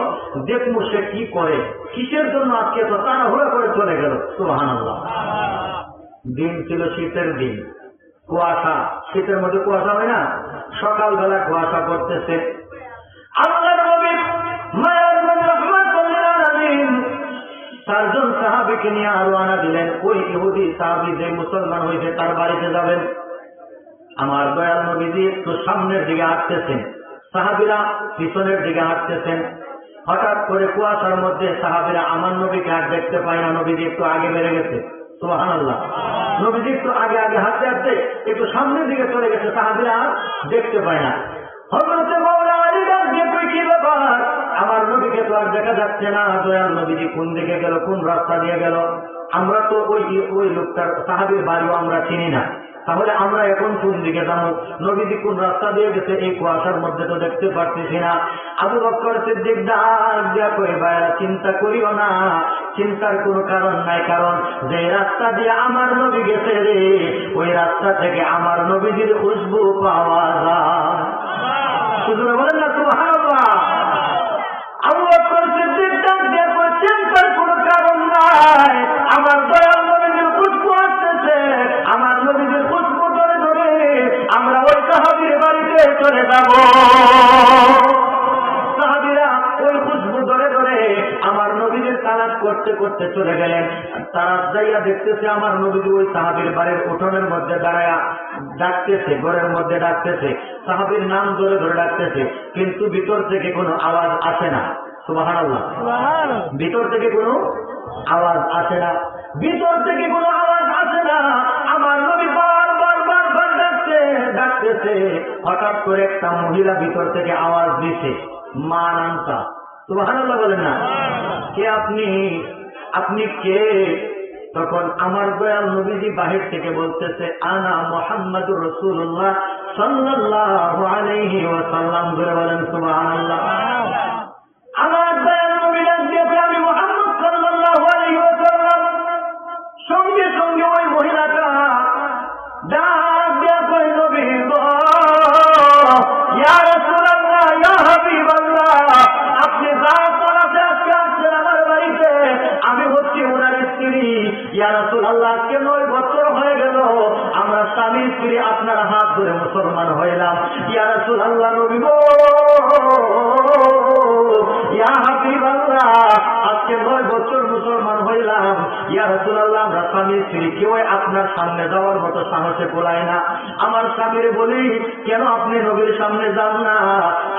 দেখবো সে কি করে, কিসের জন্য আজকে তো তাড়াহুড়া করে চলে গেল। সুবহানাল্লাহ। দিন ছিল শীতের দিন, কুয়াশা, শীতের মধ্যে কুয়াশা হয় না, সকালবেলা কুয়াশা করতেছে। আল্লাহর নবী মায়ার নবী রাহমাতুল লিল আলামিন চারজন সাহাবীকে নিয়ে রওনা দিলেন। ওই ইহুদি সাহাবী যে মুসলমান হয়েছে তার বাড়িতে যাবেন। আমার দয়াল নবীজি একটু সামনের দিকে হাঁটতেছেন, সাহাবীরা পিছনের দিকে হাঁটতেছেন। হঠাৎ করে কুয়াশার মধ্যে সাহাবীরা আমার নবীকে আর দেখতে পায় না, নবীজি একটু আগে বেড়ে গেছে। সুবহানাল্লাহ। নবীজি একটু আগে আগে হাঁটতে হাঁটতে একটু সামনের দিকে চলে গেছে, সাহাবীরা আর দেখতে পায় না। হযরতে মাওলানা আলী ডাক দিয়ে কই, কি ব্যাপার? আমার নবীকে তো আর দেখা যাচ্ছে না, দয়াল নবীজি কোন দিকে গেল, কোন রাস্তা দিয়ে গেল? আমরা তো ওই লোকটার সাহাবীর বাড়িও আমরা চিনি না, তাহলে আমরা এখন কোন দিকে যাবো? নবীজি কোন রাস্তা দিয়ে গেছে এই কুয়াশার মধ্যে তো দেখতে পারতেছি না। আবু বকর সিদ্দিক ডাক দিয়া কই, ভাইরা চিন্তা করিও না, চিন্তার কোনো কারণ নাই, কারণ যে রাস্তা দিয়ে আমার নবী গেছে রে, ওই রাস্তা থেকে আমার নবীজির খুশবু পাওয়া যায়। শুধু বলেন না সুবহানাল্লাহ। আবু বকর সিদ্দিক ডাক দিয়া কই, চিন্তার কোনো কারণ নাই, আমার দয়াল নবীজির খুশবু আসতেছে, আমার নবীজির খুশবু ধরে ধরে আমরা ওই সাহাবীর বাড়িতে চলে যাব। সাহাবীরা ওই খুশবু ধরে ধরে আমার নবীজির তালাশ করতে করতে চলে গেলেন। তারা যাইয়া দেখতেছে আমার নবীজি ওই সাহাবীর বাড়ির উঠোনের মধ্যে দাঁড়ায়া ডাকতেছে, ঘরের মধ্যে ডাকতেছে, সাহাবীর নাম ধরে ধরে ডাকতেছে, কিন্তু ভিতর থেকে কোনো আওয়াজ আসে না। সুবহানাল্লাহ। ভিতর থেকে কোনো আওয়াজ আসে না, ভিতর থেকে কোনো আওয়াজ আসে না। আমার নবী বারবার ডাকতেছে। হঠাৎ করে একটা মহিলা ভিতর থেকে আওয়াজ দিছে, মা নামটা। সুবহানাল্লাহ বলেন না। কে আপনি? আপনি কে? তখন আমার দয়াল নবীজি বাহির থেকে বলতেছে, আনা মুহাম্মাদুর রাসূলুল্লাহ সাল্লাল্লাহু আলাইহি ওয়াসাল্লাম। ধরে বলেন সুবহানাল্লাহ। আমার দয়াল নবী ডাক দিয়েছে, আমি মুহাম্মদ সাল্লাল্লাহু আলাইহি ওয়াসাল্লাম। সঙ্গে সঙ্গে ওই মহিলাটা ডাক দিয়া কই, নবী গো, ইয়া রাসূলুল্লাহ, ইয়া হাবিবাল্লাহ, আপনি যা পড়াতে আজকে আসছেন আমার বাড়িতে, আমি হচ্ছি ওনার স্ত্রী। ইয়া রাসূলুল্লাহ, আজকে 9 বছর হয়ে গেল আমরা স্বামী স্ত্রী, আপনার হাত ধরে মুসলমান হইলাম। ইয়া রাসূলুল্লাহ, নবী গো, ইয়া হাবিবাল্লাহ, আজকে 9 বছর মুসলমান হইলাম। ইয়া রাসূলুল্লাহ, আমরা স্বামী স্ত্রী কেউ আপনার সামনে যাওয়ার মতো সাহসে কোলায় না। আমার স্বামীর বলি, কেন আপনি নবীর সামনে যান না?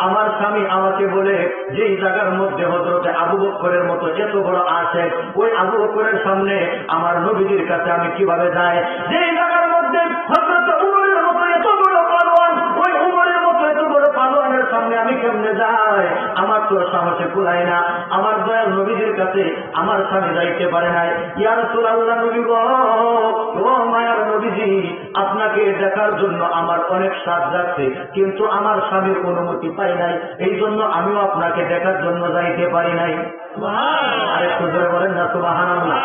আমার স্বামী আমাকে বলে, যেই জায়গার মধ্যে হযরতে আবু বকরের মতো এত বড় আশেক, ওই আবু বকরের সামনে আমার নবীজির কাছে আমি কিভাবে যাই? যেই জায়গার মধ্যে হযরতে উমরের মতো এত বড় পালোয়ান, ওই উমরের মতো এত বড় পালোয়ানের সামনে আমি কেমনে যাই? আমার তো সাহসে কুলায় না। আমার দয়াল নবীজির কাছে আমার স্বামী যাইতে পারে নাই। ইয়া রাসূলুল্লাহ, নবী গো, ও মায়ার নবীজি, আপনাকে দেখার জন্য আমার অনেক স্বাদ যাচ্ছে, কিন্তু আমার স্বামীর অনুমতি পাই নাই, এই জন্য আমিও আপনাকে দেখার জন্য যাইতে পারি নাই। আরেকটু জোরে বলেন না সুবহানাল্লাহ।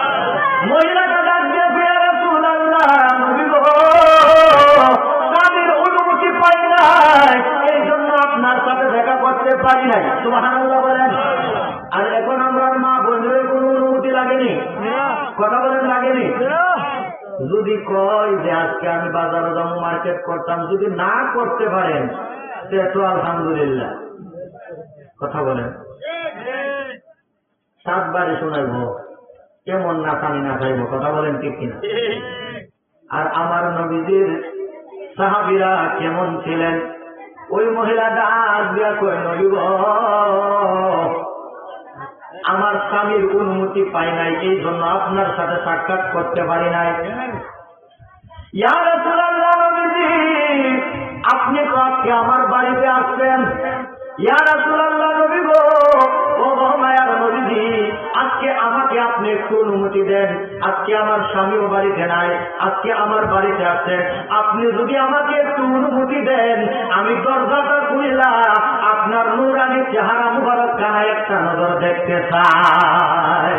মহিলাটা ডাক দিয়ে, ইয়া রাসূলুল্লাহ, নবী গো, স্বামীর অনুমতি পাই নাই, এই জন্য আপনার সাথে দেখা করতে পারি নাই। সুবহানাল্লাহ বলেন। আর এখন আমরা মা বোনদের কোনো অনুমতি লাগেনি, কথা বলেন লাগেনি। যদি কয় যে আজকে আমি বাজারে যাবো, মার্কেট করতাম, যদি না করতে পারেন সে তো আলহামদুলিল্লাহ, কথা বলেন। 7 বারে শোনাইব, কেমন নাচানি না খাইব, কথা বলেন ঠিক কিনা? আর আমার নবীজির সাহাবীরা কেমন ছিলেন? ওই মহিলা ডাক দিয়া কয়, নবী গো, আমার স্বামীর অনুমতি পাই নাই, এই জন্য আপনার সাথে সাক্ষাৎ করতে পারি নাই। ইয়া রাসূলুল্লাহ, নবীজি, আপনি তো আজকে আমার বাড়িতে আসছেন। ইয়া রাসূলুল্লাহ, নবী গো, ও মায়ার নবীজি, আজকে আমাকে আপনি একটু অনুমতি দেন। আজকে আমার স্বামীও বাড়িতে নাই, আজকে আমার বাড়িতে আছেন। আপনি যদি আমাকে একটু অনুমতি দেন, আমি দরজাটা খুলিলা আপনার নূরানি চেহারা মুবারক খানা একটা নজর দেখতে চাই।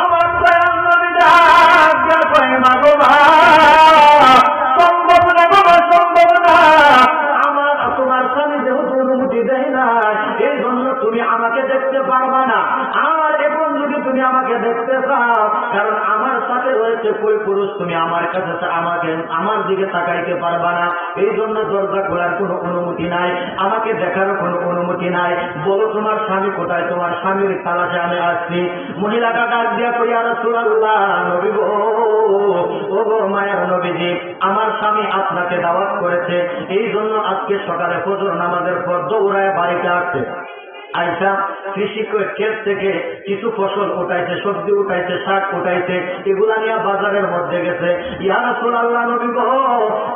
আমার দয়াল নবী ডাক দিয়া কয়, মা গো মা, সম্ভব না বাবা, সম্ভব না। আমার তোমার স্বামী যেহেতু অনুমতি দেয় না, এই জন্য তুমি আমাকে দেখতে পারবা না। আর এখন যদি তুমি আমাকে দেখতে চাও, কারণ আমার সাথে রয়েছে কই পুরুষ, তুমি আমার কাছে আমাকে আমার দিকে তাকাইতে পারবা না, এই জন্য দরজা খোলার কোনো অনুমতি নাই, আমাকে দেখারও কোনো অনুমতি নাই। বলো তোমার স্বামী কোথায়? তোমার স্বামীর তালাশে আমি আসছি। মহিলাটা ডাক দিয়া কই, ইয়া রাসূলুল্লাহ, নবী গো, ও গো মায়ের নবীজি, আমার স্বামী আপনাকে দাওয়াত করেছে, এই জন্য আজকে সকালে ফজর নামাজের পর দৌড়ায় বাড়িতে আসছে। আইসা কৃষি ক্ষেত থেকে কিছু ফসল উঠাইছে, সবজি উঠাইছে, শাক উঠাইছে, এগুলা নিয়ে বাজারের মধ্যে গেছে। ইয়া রাসূলুল্লাহ, নবী গো,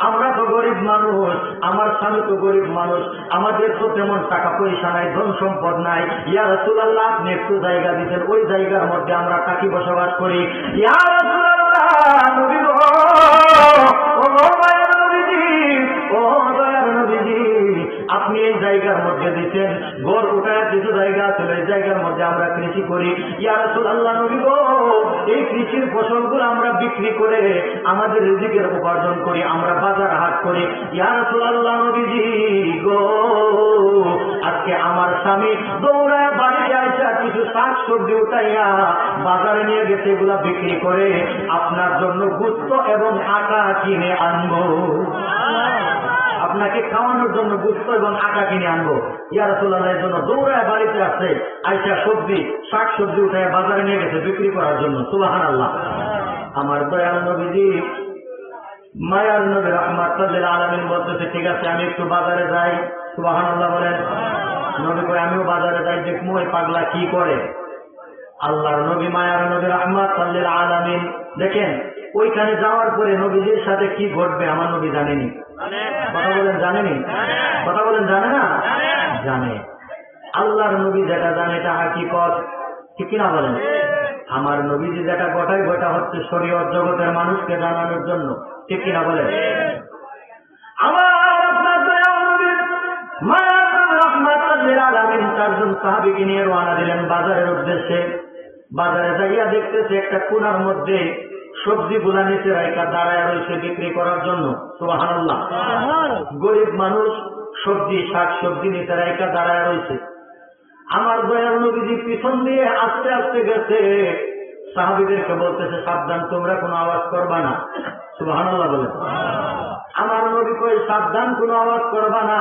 আমরা তো গরিব মানুষ, আমার স্বামী তো গরিব মানুষ, আমাদের তো তেমন টাকা পয়সা নাই, ধন সম্পদ নাই। ইয়া রাসূলুল্লাহ, আপনি একটু জায়গা দিতেন, ওই জায়গার মধ্যে আমরা থাকি, বসবাস করি। ইয়া রাসূলুল্লাহ, নবী গো, ও মায়ের নবীজি, ও দয়ার নবীজি, আপনি এই জায়গার মধ্যে দিচ্ছেন, ঘর উঠায় কিছু জায়গা আছে, এই জায়গার মধ্যে আমরা কৃষি করি। ইয়া রাসূলুল্লাহ, নবী গো, এই কৃষির ফসলগুলো আমরা বিক্রি করে আমাদের রিজিকের উপার্জন করি, আমরা বাজার হাট করি। ইয়া রাসূলুল্লাহ, নবীজি গো, আজকে আমার স্বামী দৌড়ায় বাড়িতে আইসা কিছু শাক সবজি উঠাইয়া বাজারে নিয়ে গেছে, এগুলা বিক্রি করে আপনার জন্য গুস্ত এবং আটা কিনে আনবো, আপনাকে খাওয়ানোর জন্য গুস্ত এবং আটা কিনে আনবো। ইয়া রাসূলুল্লাহর জন্য দৌড়ায় বাড়িতে আসছে, আইসা সবজি শাক সবজি উঠায় বাজারে নিয়ে গেছে বিক্রি করার জন্য। সুবহানাল্লাহ। আমার দয়াল নবীজি মায়ার নবী রাহমাতুল লিল আলামিন বলতেছে, ঠিক আছে আমি একটু বাজারে যাই। সুবহানাল্লাহ বলেন। নবী কয়, আমিও বাজারে যাই, দেখবো ওই পাগলা কি করে। আল্লাহর নবী মায়ার নবী রাহমাতুল লিল আলামিন, দেখেন ওইখানে যাওয়ার পরে নবীজির সাথে কি ঘটবে আমার নবী জানেনি। কথা বলেন জানেনি, কথা বলেন জানে না, জানে। আল্লাহর নবী যেটা জানে এটা হাকিকত, ঠিক কিনা বলেন। আমার নবীজি যেটা ঘটায় ওটা হচ্ছে শরীয়ত জগতের মানুষকে জানানোর জন্য, ঠিক কিনা বলেন। আমার আপনার দয়াল নবী মায়ার নবী রাহমাতুল লিল আলামিন 4 জন সাহাবীকে নিয়ে রওনা দিলেন বাজারের উদ্দেশ্যে। বাজারে যাইয়া দেখতেছে একটা কোণার মধ্যে সবজি গুলা নিচে রাইখা দাঁড়ায় রয়েছে বিক্রি করার জন্য। সুবহানাল্লাহ। গরিব মানুষ সবজি শাক সবজি নিচে রাইখা দাঁড়ায় রয়েছে। আমার দয়াল নবীজি পিছন দিয়ে আস্তে আস্তে গেছে, সাহাবীদেরকে বলতেছে, সাবধান, তোমরা কোনো আওয়াজ করবা না। সুবহানাল্লাহ বলে। আমার নবী কই, সাবধান, কোনো আওয়াজ করবা না।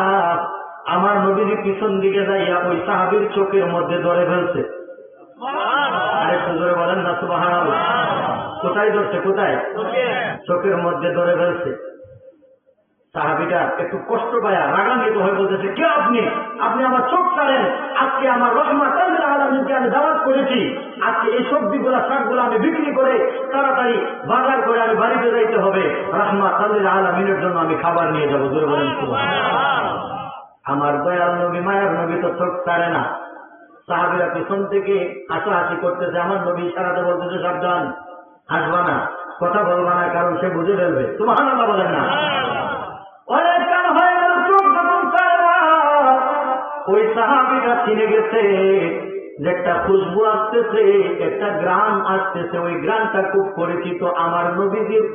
আমার নবীজি পিছন দিকে যাইয়া ওই সাহাবীর চোখের মধ্যে ধরে ফেলছে। আরেকটু জোরে বলেন না সুবহানাল্লাহ। কোথায় ধরছে? কোথায়? চোখের মধ্যে ধরে ফেলছে। সাহাবীটা একটু কষ্ট পায়া রাগান্বিত হয়ে বলতেছে, কে আপনি? আপনি আমার চোখ ছাড়েন। আজকে আমার রাহমাতুল লিল আলামিনকে আমি দাওয়াত করেছি। আজকে এই সবজিগুলা শাকগুলো আমি বিক্রি করে তাড়াতাড়ি বাজার করে আমি বাড়িতে যাইতে হবে। রাহমাতুল লিল আলামিনের জন্য আমি খাবার নিয়ে যাবো। জোরে বলেন সুবহানাল্লাহ। আমার দয়াল নবী, মায়ার নবী তো চোখ ছাড়ে না। সাহাবীরা পিছন থেকে হাসাহাসি করতেছে, আমার নবী ইশারাতে বলতেছে, সাবধান, হাসবা না, কথা বলবা না, কারণ সে বুঝে ফেলবে। সুবহানাল্লাহ বলেন না? অনেক কাল হয়ে গেল, চোখ যখন ছাড়ে না, ওই সাহাবীরা চিনে গেছে যে একটা খুশবু আসতেছে, একটা গ্রাম আসতেছে। ওই গ্রামটা খুব পরিচিত, আমার নবীজির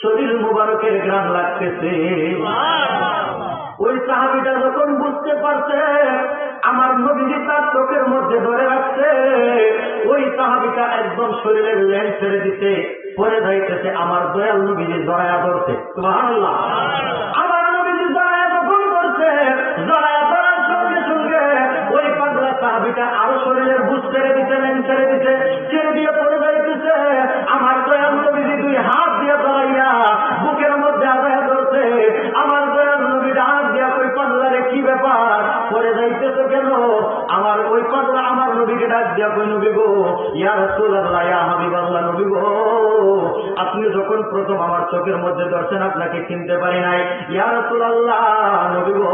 শরীর মুবারকের গ্রাম লাগতেছে। ওই সাহাবীটা যখন বুঝতে পারছে আমার নবীজি তার চোখের মধ্যে ধরে রাখছে, ওই সাহাবীটা একদম শরীরের লেন ছেড়ে দিতে পরে যাইতেছে আমার দয়াল নবীজি জড়ায়া ধরছে। সুবহানাল্লাহ। আমার নবীজি জড়ায়া যখন ধরছে, জড়ায়া ধরার সঙ্গে সঙ্গে ওই পাগলা সাহাবীটা আরো শরীরের বুঝ ছেড়ে দিতে, লেন ছেড়ে দিতে, ছেড়ে দিয়ে পরে যাইতেছে। আমার দয়াল নবীজি দুই হাত দিয়ে জড়াইয়া বুকের মধ্যে আদায় ধরছে। আমার দয়াল নবী হাত দিয়া ওই পাগলারে, কি ব্যাপার, পরে যাইতেছে কেন? আমার ওই পাগলা আমার নবীকে ডাক দিয়া কই, নবী গো, ইয়া রাসূলুল্লাহ, ইয়া হাবিবাল্লাহ, নবী গো, আপনি যখন প্রথম আমার চোখের মধ্যে ধরছেন আপনাকে চিনতে পারি নাই। ইয়া রাসূলুল্লাহ, নবী গো,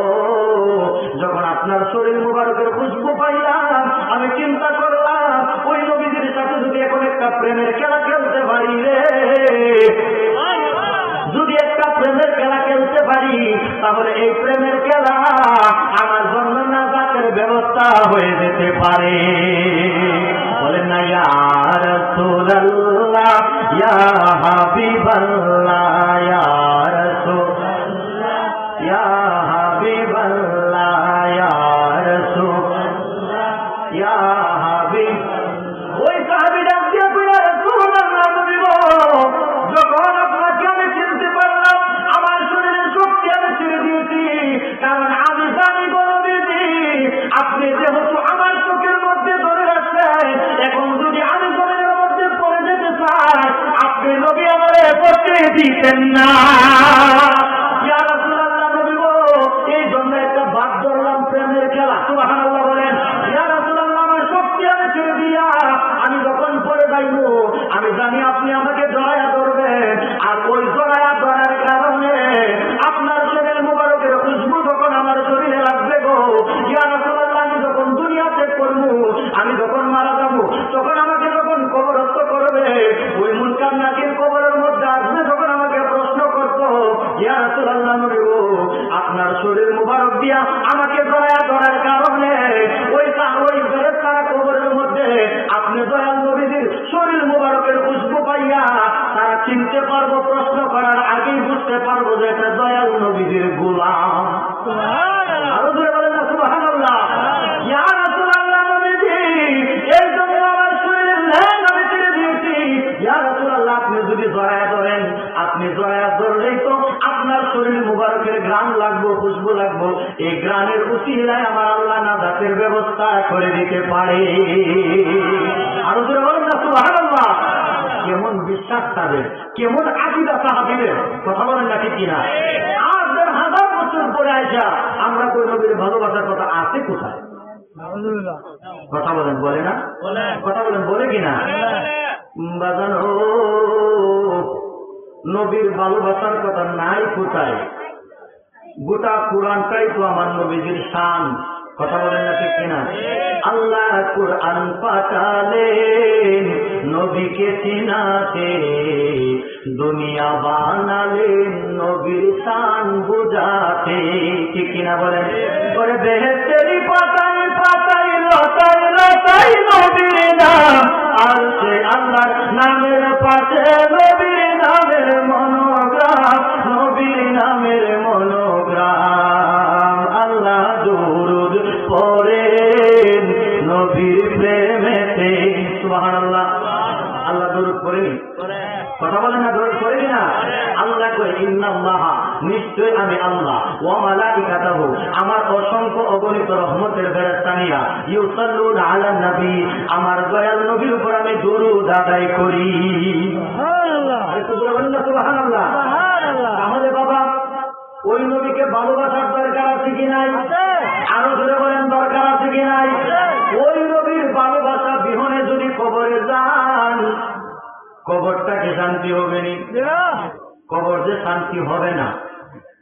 যখন আপনার শরীর মুবারকের খুশবু পাইলাম আমি চিন্তা করলাম ওই নবীদের সাথে যদি এখন একটা প্রেমের খেলা খেলতে পারি রে, যদি একটা প্রেমের খেলা খেলতে পারি, তাহলে এই প্রেমের খেলা আমার জন্য নাজাতের ব্যবস্থা হয়ে যেতে পারে। বলেন না, ইয়া রাসূলুল্লাহ, ইয়া হাবিবাল্লাহ, ইয়া রাসূলুল্লাহ, ইয়া হাবিবাল্লাহ, ইয়া রাসূলুল্লাহ, ইয়া হাবিব। ওই সাহাবী ডাক দিয়ে কই, ইয়া রাসূলুল্লাহ, নবী গো, যখন আপনাকে আমি চিনতে পারলাম আমার শরীরের শক্তি আমি ছেড়ে দিয়েছি, কারণ আমি জানি গো নবীজি, আপনি যেহেতু আমার চোখের মধ্যে ধরে রাখছেন, এখন যদি আমি শরীরের মধ্যে পড়ে যেতে চাই, আপনি নবী আমারে পড়তে দিতেন না। ইয়া রাসূলুল্লাহ, নবী গো, এই জন্য একটা ভাগ ধরলাম প্রেমের খেলা। সুবহানাল্লাহ বলেন। ইয়া রাসূলুল্লাহ, আমার শক্তি আমি ছেড়ে দিয়া আমি যখন পড়ে যাইব, আমি জানি আপনি আমাকে জড়ায়া ধরবেন, আর ওই জড়ায়া ধরার কারণে আপনার শরীর মুবারকের খুশবু যখন আমার শরীরে লাগবে গো, ইয়া রাসূলুল্লাহ, আমি যখন দুনিয়াতে করবো, আমি যখন মারা যাবো, তখন আমাকে যখন কবরস্থ করবে, ওই মুনকার নাকির কবরের মধ্যে আসবে, যখন আমাকে প্রশ্ন করতো, ইয়া রাসূলুল্লাহ, নবী গো, আপনার শরীর মুবারক দিয়া আমাকে জড়ায়া ধরার কারণে ওই ফেরেশতারা কবরের মধ্যে আপনি দয়াল নবীজির শরীর মুবারকের খুশবু পাইয়া তারা চিনতে পারবো, প্রশ্ন করার আগেই বুঝতে পারবো যে এটা দয়াল নবীজির গোলাম। আরো ধরে বলেন না সুবহানাল্লাহ। ইয়া রাসূলুল্লাহ, নবীজি, এই জন্য আমার শরীরের লেন আমি ছেড়ে দিয়েছি। ইয়া রাসূলুল্লাহ, আপনি যদি জড়ায়া ধরেন, আপনি জড়ায়া ধরলেই তো আপনার শরীর মুবারকের ঘ্রাণ লাগবো, খুশবু লাগবো, এই ঘ্রাণের উসিলায় আমার আল্লাহ নাজাতের ব্যবস্থা করে দিতে পারে। আরো ধরে বলেন না সুবহানাল্লাহ। কেমন বিশ্বাস তাদের, কেমন আকীদা সাহাবীদের, কথা বলেন না ঠিক কিনা? আজ 1000 বছর পরে আইসা আমরা কোন নবীর ভালোবাসার কথা আছে কোথায়? কথা বলেন, বলে না? কথা বলেন, বলে কিনা? বাজান ও, নবীর ভালোবাসার কথা নাই কোথায়? গোটা কোরআনটাই তো আমার নবীজির শান। কথা বলেন না ঠিক কিনা? আল্লাহ কোরআন পাঠালেন নবীকে চিনাতে, দুনিয়া বানালেন নবীর শান বুঝাতে, ঠিক কিনা বলেন? করে বেহেশতেরি পাতায় পাতায় লতায় লতায় নবীর নাম, আর সে আল্লাহর নামের পাশে নবীর নামের মনোগ্রাম, নবীর নামের মনোগ্রাম। আল্লাহ দুরুদ পড়েন নবীর প্রেমেতে। সুবহানাল্লাহ। আল্লাহ দুরুদ পড়েন, কথা বলেন না, দুরুদ পড়ে কিনা? আল্লাহ কয়, ইন্নাল্লাহ, নিশ্চয় আমি আল্লাহ, ওয়া মালাইকাতাহু, আমার অসংখ্য অগণিত রহমতের ফেরেশতানিরা, ইউসাল্লুনা আলান নবী, আমার দয়াল নবীর উপর আমি দুরুদ আদায় করি। একটু বলে বলেন না সুবহানাল্লাহ। তাহলে বাবা ওই নবীকে ভালোবাসার দরকার আছে কি নাই? আরো ধরে বলেন দরকার আছে কি নাই? ওই নবীর ভালোবাসা বিহনে যদি কবরে যান, কবরটা কি শান্তি হবে নি? কবর যে শান্তি হবে না,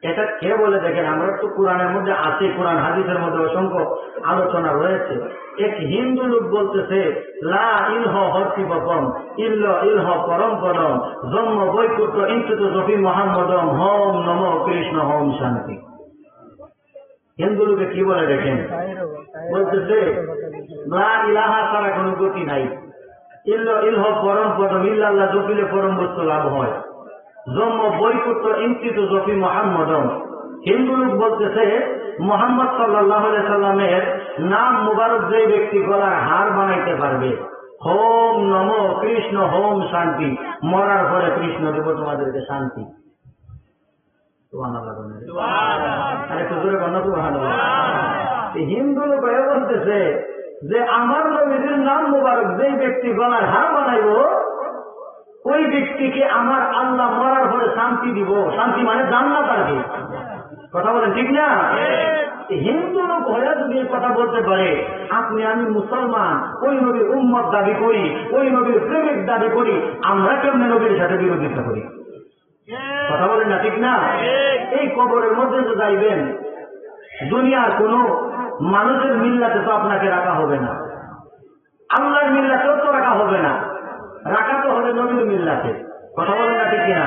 এটা কে বলে দেখেন? আমরা তো কোরআনের মধ্যে আছে, কোরআন হাদিসের মধ্যে অসংখ্য আলোচনা রয়েছে। এক হিন্দু লোক বলতেছে লা ইলহ হর্তিবকম ইল্ল ইলহ পরম পদম জন্ম বৈকুণ্ঠ ইঞ্চিত জফি মোহাম্মদম হোম নম কৃষ্ণ হোম শান্তি। হিন্দু লোকে কি বলে দেখেন? বলতেছে লা ইলাহা ছাড়া কোনো গতি নাই, ইল্ল ইলহ পরম পদম ইল্লাল্লাহ জপিলে পরম বস্তু লাভ হয়, জন্ম বৈকুণ্ঠ ইঞ্চিত জফি মোহাম্মদম। হিন্দু লোক বলতেছে মোহাম্মদ সাল্লাল্লাহু আলাইহি সাল্লামের নাম মুবারক যে ব্যক্তি গলার হার বানাইতে পারবে, হোম নম কৃষ্ণ হোম শান্তি, মরার পরে কৃষ্ণ দেব তোমাদেরকে শান্তি। হিন্দু লোক বলতেছে যে আমার নবীর নাম মুবারক যে ব্যক্তি গলার হার বানাইব, ওই ব্যক্তিকে আমার আল্লাহ মরার পরে শান্তি দিব। শান্তি মানে জান্নাত আর কি। কথা বলেন ঠিক না? হিন্দু লোক হয়ে যদি কথা বলতে পারে, আপনি আমি মুসলমান, ওই নবীর উম্মত দাবি করি, ওই নবীর প্রেমিক দাবি করি, আমরা কেমনে নবীর সাথে বিরোধিতা করি? কথা বলেন না ঠিক না? এই কবরের মধ্যে যে যাইবেন, দুনিয়ার কোন মানুষের মিল্লাতে তো আপনাকে রাখা হবে না, আল্লাহর মিল্লাতেও তো রাখা হবে না, রাখা তো হবে নবীর মিল্লাতে। কথা বলেন না ঠিক না?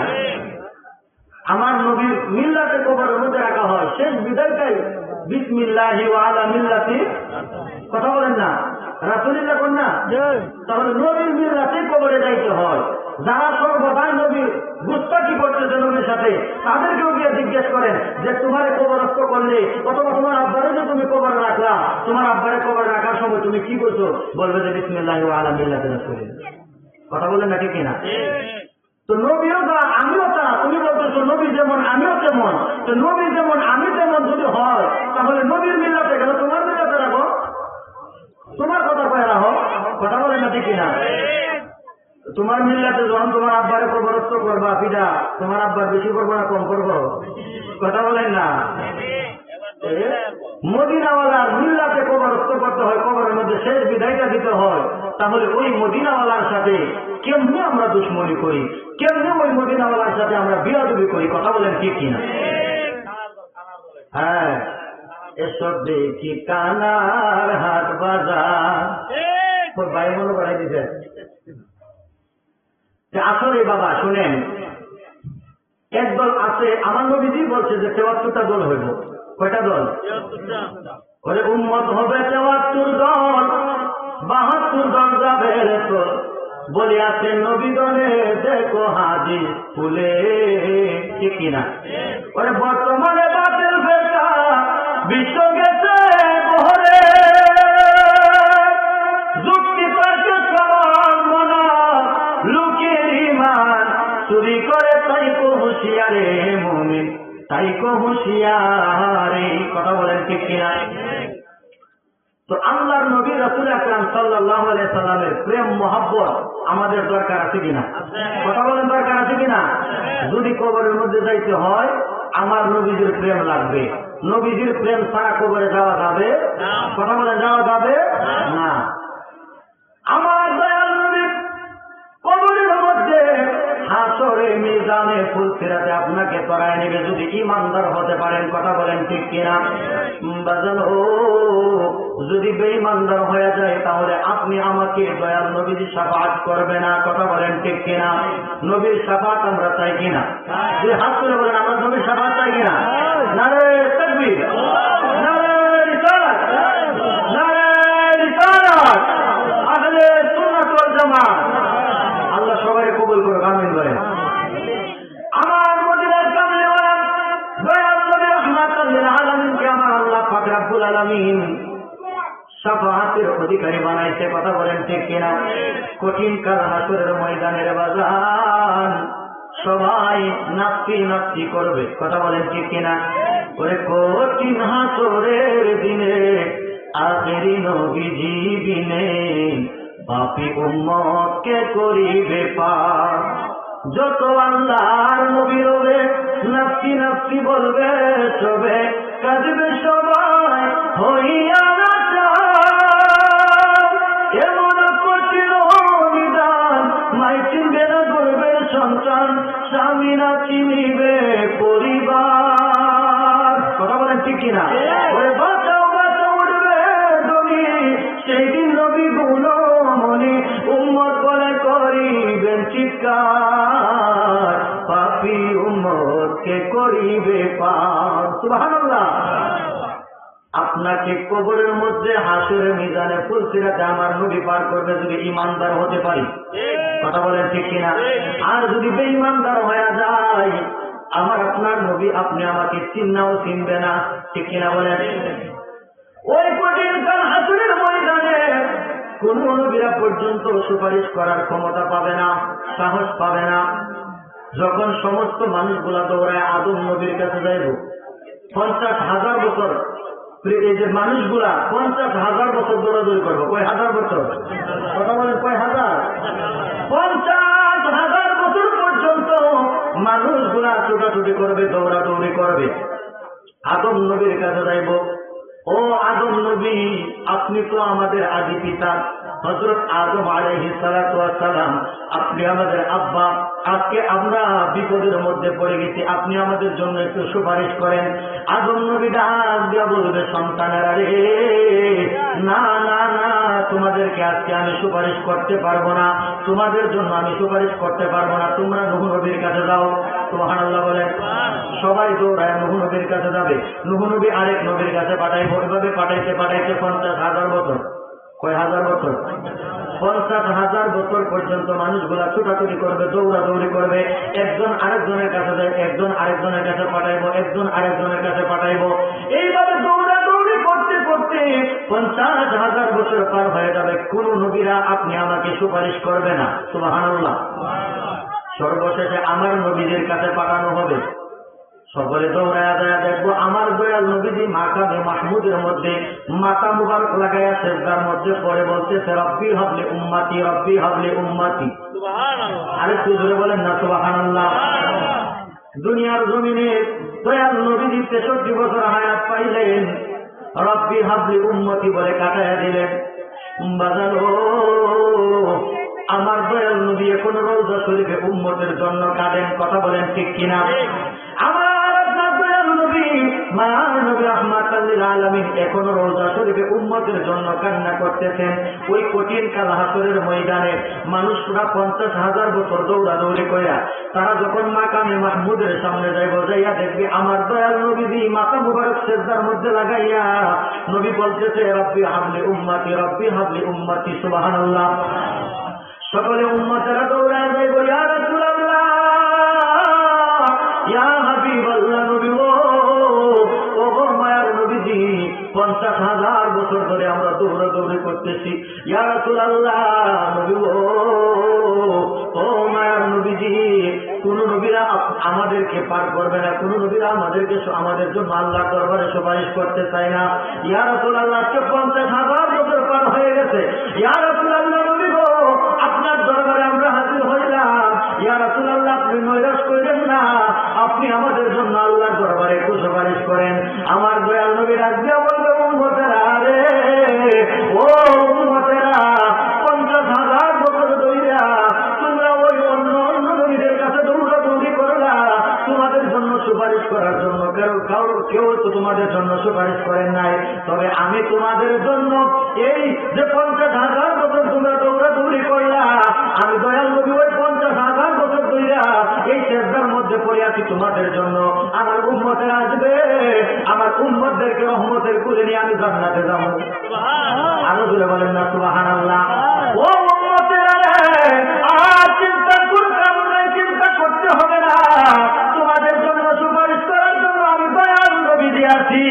আমার নবীর মিল্লাতে কবরের মধ্যে রাখা হয়, শেষ বিদায়টাই বিসমিল্লাহি ওয়া আলা মিল্লাতি। কথা বলেন না? রাসূলুল্লাহ কোন না? তাহলে নবীর মিল্লাতে কবরে যাইতে হয়। যারা সর্বদাই নবীর গুস্তাখি করতেছে নবীর সাথে, তাদেরকেও গিয়ে জিজ্ঞেস করেন যে তোমার কবরস্থ করলে অথবা তোমার আব্বারে যে তুমি কবরে রাখলা, তোমার আব্বারে কবরে রাখার সময় তুমি কি করছো? বলবে যে বিসমিল্লাহি ওয়া আলা মিল্লাতি রাসূলিল্লাহ। কথা বলেন না ঠিক না? তো নবীও তা আমিও তা, তুমি বলতেছো নবী যেমন আমিও তেমন, তো নবী যেমন আমি তেমন যদি হয়, তাহলে নবীর মিল্লাতে গেল তোমার মিল্লাতে রাখো, তোমার কথা কয়ে রাখো। কথা বলেন না ঠিক না? তোমার মিল্লাতে যখন তোমার আব্বারে কবরস্থ করবা, পিতা তোমার আব্বার বেশি করবো না কম করবো? কথা বলেন না? মদিনাওয়ালার মিল্লাতে কবরস্থ করতে হয়, কবরের মধ্যে শেষ বিদায়টা দিতে হয়। তাহলে ওই মদিনাওয়ালার সাথে কেমনি আমরা দুশ্মনী করি, কেমনি ওই মদিনাওয়ালার সাথে আমরা বিয়াদবি করি? কথা বলেন ঠিক কিনা? হ্যাঁ, এসব দেখি কানার হাট বাজার, ভাই মনে বাড়াই দিতে। আসলে বাবা শুনেন, একদল আছে, আমার নবীজি বলছে যে ৭৩টা দল হইব। কয়টা দল? ওরে উম্মত হবে ৭৩ দল, ৭২ দল যাবে তো বলিয়াছে নবীগণে দেখো হাজি ফুলে। ঠিক কিনা? ওরে বর্তমানে বাতিল বেটা বিশ্ব গেছে বহরে, যুক্তি তর্ক সমান মনা লুকের ইমান চুরি করে তাই কো হুঁশিয়ারে মুমিন, তাই কো হুঁশিয়ারে। কথা বলেন ঠিক কিনা? তো আল্লাহর নবী রাসূল আকরাম সাল্লাল্লাহু আলাইহি সাল্লামের প্রেম মহব্বত আমাদের দরকার আছে কিনা? কথা বলেন দরকার আছে কিনা? যদি কবরের মধ্যে যাইতে হয়, আমার নবীজির প্রেম লাগবে। নবীজির প্রেম ছাড়া কবরে যাওয়া যাবে? কথা বলেন যাওয়া যাবে না। আমার দয়াল নবী কবরের মধ্যে হাসরে মিজানে ফুলসিরাতে আপনাকে তরায় নেবে যদি ইমানদার হতে পারেন। কথা বলেন ঠিক কিনা? বাজান ও, যদি বেঈমানদার হয়ে যায় তাহলে আপনি আমাকে দয়াল নবীজি শাফাআত করবে না। কথা বলেন ঠিক কিনা? নবীর শাফাআত আমরা চাই কিনা? যদি হাত তুলে বলেন আমরা নবীর শাফাআত চাই কিনা? নারে তাকবীর, নারে রিসালাত, নারে রিসালাত, আহলে সুন্নাত ওয়াল জামাত। আল্লাহ সবাই কবুল করুক, আমিন বলেন। আমার মদিনার কামলিওয়ালা দয়াল নবী রাহমাতুল লিল আলামিনকে আমার আল্লাহ পাক রব্বুল আলামিন শাফাআতের অধিকারী বানাইছে। কথা বলেন ঠিক কিনা? কঠিন কাল হাসরের ময়দানের বাজান সবাই নাফসি নাফসি করবে। কথা বলেন ঠিক কিনা? ওরে কঠিন হাসরের দিনে আখেরি নবীজি বিনে পাপী উম্মতকে করিবে পার। যত আল্লাহর নবী রবে নাফসি নাফসি বলবে সবে কাঁদবে সবাই হইয়া নাচার এমন কঠিন নিদান মাই চিনবে না গর্বের সন্তান স্বামী না চিনিবে পরিবার কথা বলেন ঠিক কিনা ওরে বাঁচাও বাঁচাও উঠবে তুমি সেই দিন নবী গুলো মনে উম্মত বলে করিবেন চিৎকার পাপী উম্মতকে করিবে পার সুবহানাল্লাহ। আপনাকে কবরের মধ্যে হাসরের মিজানে ফুলসিরাতে আমার নবী পার করবে যদি ইমানদার হতে পারি কথা বলেন ঠিক কিনা আর যদি বেঈমানদার হয়ে যায় আমার আপনার নবী আপনি আমাকে চিন্নাও চিনবে না ঠিক কিনা বলেন। ওই কঠিন কাল হাসরের ময়দানে কোন নবীরা পর্যন্ত সুপারিশ করার ক্ষমতা পাবে না সাহস পাবে না। যখন সমস্ত মানুষগুলা দৌড়ায় আদম নবীর কাছে যাইব 50,000 বছর এই যে মানুষগুলা 50,000 বছর দৌড়াদৌড়ি করবো কয় হাজার বছর কথা বলেন কয় হাজার 50,000 বছর পর্যন্ত মানুষগুলা ছোটাছুটি করবে দৌড়াদৌড়ি করবে আদম নবীর কাছে যাইব ও আদম নবী আপনি তো আমাদের আদি পিতা হযরত আদম আলাইহিস সালাতু ওয়াস সালাম আপনি আমাদের আব্বা আজকে আমরা বিপদের মধ্যে পড়ে গেছি আপনি আমাদের জন্য একটু সুপারিশ করেন। আদম নবী ডাক দিয়া বলবে সন্তানেরা রে না না না তোমাদেরকে আজকে আমি সুপারিশ করতে পারবো না তোমাদের জন্য আমি সুপারিশ করতে পারবো না তোমরা নূহ নবীর কাছে যাও সুবহানাল্লাহ বলেন। সবাই দৌড়ায় নূহ নবীর কাছে যাবে নূহ নবী আরেক নবীর কাছে পাঠাইব এভাবে পাঠাইতে পাঠাইতে 50,000 বছর কয় হাজার বছর 50,000 বছর পর্যন্ত মানুষগুলা ছুটাছুটি করবে দৌড়াদৌড়ি করবে একজন আরেকজনের কাছে যায় একজন আরেকজনের কাছে পাঠাইবো একজন আরেকজনের কাছে পাঠাইবো এইভাবে দৌড়াদৌড়ি করতে করতে 50,000 বছর পার হয়ে যাবে কোন নবীরা আপনি আমাকে সুপারিশ করবে না সুবহানাল্লাহ। সর্বশেষে আমার নবীদের কাছে পাঠানো হবে সকলে দৌড়ায়া যায় দেখবো আমার দয়াল নবীজি মাকামে মাহমুদের মধ্যে মাথা মুবারক লাগাইয়া সেজদার মধ্যে পড়ে বলতেছে রব্বি হাবলি উম্মতি রব্বি হাবলি উম্মতি সুবহানাল্লাহ। আরে জোরে বলেন না সুবহানাল্লাহ। দুনিয়ার জমিনে দয়াল নবীজি 63 বছর হায়াত পাইলেন রব্বি হাবলি উম্মতি বলে কাটাইয়া দিলেন। বাজানো আমার দয়াল নবী এখন রওজা শরীফে উম্মতের জন্য কাঁদেন কথা বলেন ঠিক কিনা। আমার এখনো রওজা শরীফে উম্মতের জন্য কান্না করতেছেন। ওই কঠিন কাল হাসরের ময়দানে মানুষরা 50,000 বছর দৌড়াদৌড়ি কইরা তারা যখন মাকামে মাহমুদের সামনে যাইব যাইয়া দেখবে আমার দয়াল নবীজি মাথা মুবারক সিজদার মধ্যে লাগাইয়া নবী বলতেছে রব্বি হাবলি উম্মতি রব্বি হাবলি উম্মতি সুবহানাল্লাহ। সকলে উম্মতেরা দৌড়ায় যাইব ইয়া রাসূলুল্লাহ ইয়া হাবিবাল্লাহ নবী ও মায়ার নবীজি 50,000 বছর ধরে আমরা দৌড়াদৌড়ি করতেছি ইয়া রাসূলুল্লাহ নবী ও মায়ার নবীজি কোন নবীরা আমাদেরকে পার করবে না কোন নবীরা আমাদের জন্য আল্লাহ দরবারে সুপারিশ করতে চায় না ইয়া রাসূলুল্লাহ 50,000 বছর পার হয়ে গেছে ইয়া রাসূলুল্লাহ নবী গো আপনার দরবারে আমরা হাজির হইলাম ইয়া রাসূলুল্লাহ আপনি নৈরাশ করেন না আপনি আমাদের জন্য আল্লাহর দরবারে একটু সুপারিশ করেন। আমার দয়াল নবী ডাক দিয়া বলবে উম্মতেরা রে ও উম্মতেরা 50,000 বছর ধইরা তোমরা ওই অন্য অন্য নবীদের কাছে দৌড়াদৌড়ি করলা তোমাদের জন্য সুপারিশ করার জন্য কেউ তো তোমাদের জন্য সুপারিশ করেন নাই তবে আমি তোমাদের জন্য এই যে 50,000 বছর তোমরা দৌড়াদৌড়ি করলা আমি দয়াল নবী ওই 50,000 বছর ধইরা এই সেজদার মধ্যে পড়ে আছি তোমাদের জন্য। আমার উম্মতের আসবে আমার উম্মতদেরকে রহমতের কুলে নিয়ে আমি জান্নাতে যাব সুবহানাল্লাহ। আরো জোরে বলেন না সুবহানাল্লাহ। ও উম্মতেরা আর চিন্তা করতে হবে না তোমাদের জন্য সুপারিশ করার জন্য আমি দয়াল নবী দিয়েছি।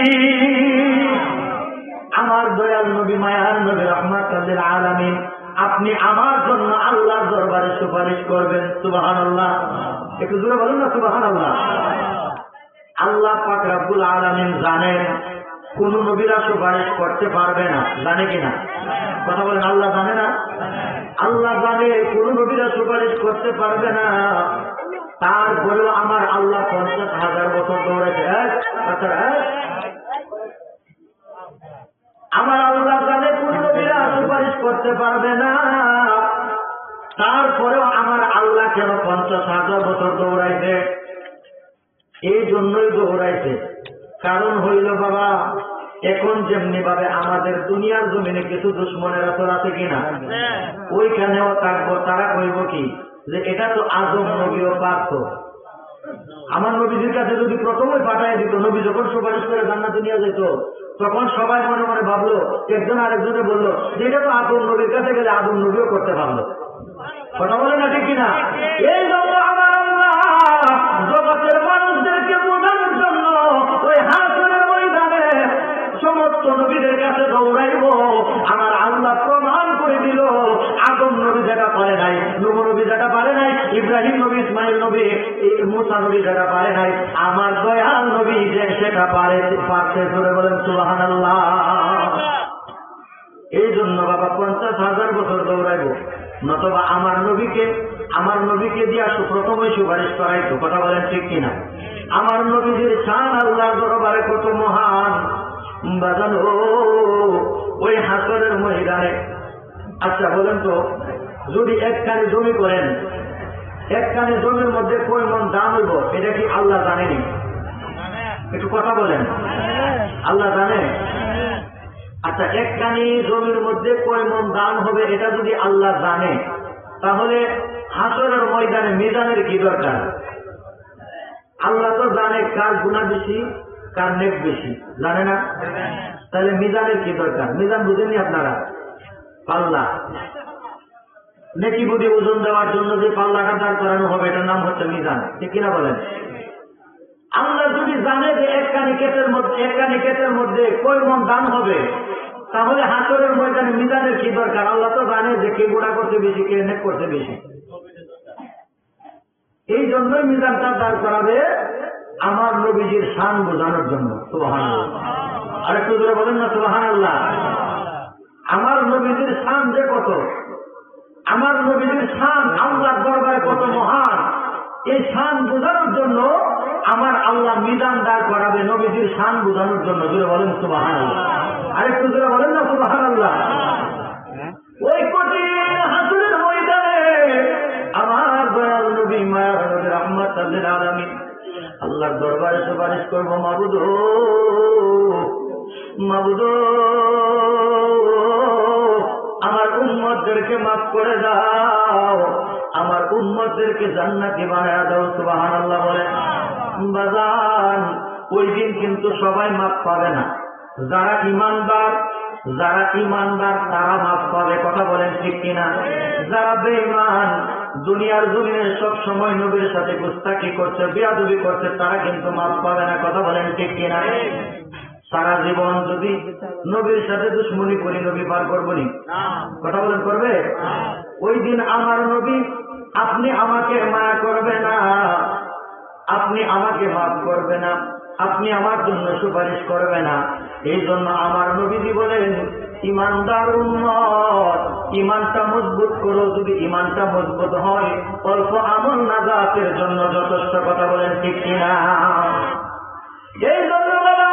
আমার দয়াল নবী মায়ার নবী রাহমাতুল লিল আলামিন আপনি আমার জন্য আল্লাহর দরবারে সুপারিশ করবেন সুবহানাল্লাহ। একটু জোরে বলুন না সুবহানাল্লাহ। আল্লাহ পাক রব্বুল আলামিন জানেন কোন নবীরা সুপারিশ করতে পারবে না জানে কিনা কথা বলেন আল্লাহ জানে না আল্লাহ জানে কোন নবীরা সুপারিশ করতে পারবে না তারপরেও আমার আল্লাহ 50,000 বছর দৌড়াইছে। আমার আল্লাহ জানে কোন নবীরা সুপারিশ করতে পারবে না, তারপরেও আমার আল্লাহ কেন 50,000 বছর দৌড়াইছে? এই জন্যই দৌড়াইছে। কারণ হইল বাবা, এখন যেমনি ভাবে আমাদের দুনিয়ার জমিনে কিছু দুশ্মনের আসর আছে কিনা, ওইখানেও থাকবো। তারা কইব কি যে এটা তো আজম নবীও পারত। আমার নবীজির কাছে যদি প্রথমে পাঠাই দিত, নবী যখন সুপারিশ করে জান্নাতে নিয়ে যেত, তখন সবাই মনে মনে ভাবলো, একজন আরেকজনে বললো যে এটা তো আদম নবীর কাছে গেলে আদম নবীও করতে পারলো। কথা বলে না ঠিক কিনা? এই জন্য আমার আল্লাহ জগতের মানুষদেরকে বোঝানোর জন্য ওই হাসরের ময়দানে সমস্ত নবীদের কাছে দৌড়াইব। আমার আল্লাহ প্রমাণ করে দিল, আদম নবী যেটা পারে নাই, নূহ নবী যেটা পারে নাই, ইব্রাহিম নবী, ইসমাইল নবী, মুসা নবী যেটা পারে নাই, আমার দয়াল নবী যে সেটা পারতে ধরে বলেন সুবহানাল্লাহ। এই জন্য বাবা 50,000 বছর দৌড়াইব, নতবা আমার নবীকে দিয়া প্রথমে সুপারিশ করাইতো। কথা বলেন ঠিক কিনা? আমার নবীদের শান আল্লাহর দরবারে কত মহান বাজানো ওই হাসরের ময়দানে। আচ্ছা বলেন তো, যদি একখানি জমি করেন, একখানি জমির মধ্যে কয় মন দাম হইব, এটা কি আল্লাহ জানেনি? একটু কথা বলেন, আল্লাহ জানে? আচ্ছা, একখানি জমির মধ্যে কয় মন দাম হবে এটা যদি আল্লাহ জানে, তাহলে হাসরের ময়দানে মিজানের কি দরকার? আল্লাহ তো জানে কার গুনাহ বেশি, কার নেক বেশি, জানে না? তাহলে মিজানের কি দরকার? মিজান বুঝেননি আপনারা? পাল্লা, নেকি বুঝি ওজন দেওয়ার জন্য যে পাল্লাটা দাঁড় করানো হবে, এটার নাম হচ্ছে মিজান। ঠিক কিনা বলেন? আল্লাহ যদি জানে যে একখানি ক্ষেতের মধ্যে কয় মন দান হবে, তাহলে হাসরের ময়দানে মিজানের কি দরকার? আল্লাহ তো জানে যে কে গোড়া করতে বেশি, কে নেক করতে বেশি। এই জন্যই মিজানটা দাঁড় করাবে আমার নবীজির শান বোঝানোর জন্য। সুবহানাল্লাহ। আরেকটু জোরে বলেন না সুবহানাল্লাহ। আমার নবীজির শান যে কত, আমার নবীজির শান আল্লাহর দরবারে কত মহান, এই শান বোঝানোর জন্য আমার আল্লাহ মিজান দাঁড় করাবে নবীজির শান বোঝানোর জন্য। জোরে বলেন সুবহানাল্লাহ। আরেকটু জোরে বলেন না সুবহানাল্লাহ। ওই কঠিন হাসরের ময়দানে আমার দয়াল নবী, মায়ার নবী, রাহমাতুল লিল আলামিন আল্লাহর দরবারে সুপারিশ করব, মাবুদ মাবুদ আমার উম্মতদেরকে মাফ করে দাও, আমার উম্মতদেরকে জান্নাতি বানায়া দাও। সুবহানাল্লাহ বলেন। বাজান, ওই দিন কিন্তু সবাই মাফ পাবে না। যারা ইমানদার তারা মাফ পাবে। কথা বলেন ঠিক কিনা? যারা বেঈমান, দুনিয়ার জমিনে সব সময় নবীর সাথে গুস্তাখি করছে, বেয়াদবি করছে, তারা কিন্তু মাফ পাবে না। কথা বলেন ঠিক কিনা? সারা জীবন যদি নবীর সাথে দুশ্মনী করি, নবী পার করবো নি? কথা বলেন করবে? ওই দিন আমার নবী, আপনি আমাকে মায়া করবে না, আপনি আমাকে মাফ করবে না, আপনি আমার জন্য সুপারিশ করবে না। এই জন্য আমার নবীজি বলেন, ইমানদার উম্মত, ইমানটা মজবুত করো। যদি ইমানটা মজবুত হয়, অল্প আমল নাজাতের জন্য যথেষ্ট। কথা বলেন ঠিক কিনা? এই জন্য বাবা,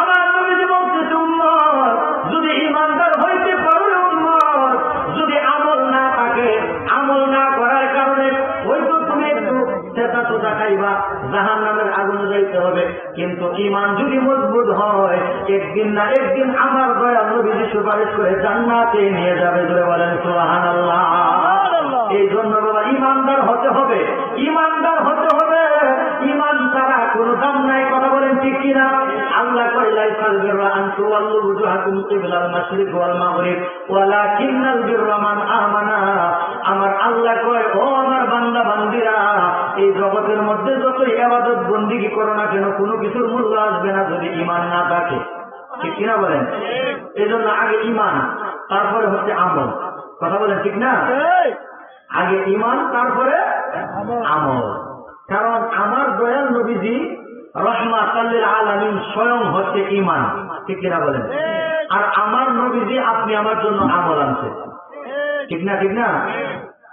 আমার নবীজি বলতেছে, উম্মত যদি ইমানদার হইতে পারো, উম্মত যদি আমল না থাকে, আমল না করার কারণে হয়তো তুমি একটু চেতা চোতা খাইবা, জাহান্নামের আগুনে যাইতে হবে, কিন্তু ঈমান যদি মজবুত হয়, একদিন না একদিন আমার দয়াল নবীজি সুপারিশ করে জান্নাতে নিয়ে যাবে। জোরে বলেন সুবহানাল্লাহ। এই জন্য বাবা ঈমানদার হতে হবে, ঈমানদার হতে হবে। ঈমান ছাড়া কোনো দাম নাই। কথা বলেন ঠিক কিনা? আল্লাহ কয়, লাইসাল বিররা আন তুওয়াল্লু ওয়াজহাকুম কিবলাল মাশরিক ওয়াল মাগরিব ওয়ালাকিন্নাল বিররা মান আমানা। আমার আল্লাহ কয়, ও আমার বান্দা বান্দিরা, এই জগতের মধ্যে যত ইবাদত বন্দেগী করো না কেন, কোনো কিছুর মূল্য আসবে না যদি ঈমান না থাকে। ঠিক কিনা বলেন? এই জন্য আগে ঈমান, তারপরে হচ্ছে আমল। কথা বলেন ঠিক না? আগে ঈমান, তারপরে আমল। কারণ আমার দয়াল নবীজি রাহমাতুল লিল আলামিন স্বয়ং হচ্ছে ঈমান। ঠিক কিনা বলেন? আর আমার নবীজি আপনি আমার জন্য আমল আনছে। ঠিক না? ঠিক না?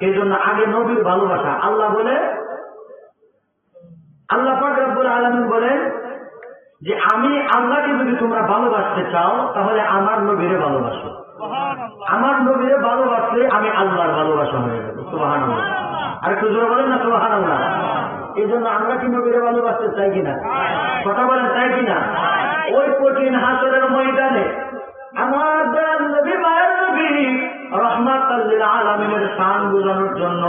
এই জন্য আগে নবীর ভালোবাসা। আল্লাহ বলে, আল্লাহ পাক রব্বুল আলামিন বলেন যে আমি আল্লাহকে যদি তোমরা ভালোবাসতে চাও তাহলে আমার নবীরে ভালোবাসো। আমার নবীরে ভালোবাসলে আমি আল্লাহর ভালোবাসা হয়ে যাবে। সুবহানাল্লাহ। আর একটু জোরে বলেন না সুবহানাল্লাহ। এই জন্য আমরা কি নবীরে ভালোবাসতে চাই কিনা? কথা বলেন চাই কিনা? ওই কঠিন হাসরের ময়দানে আমার দয়াল নবী মায়ের নবী রাহমাতাল লিল আলামিনের শান বোঝানোর জন্য,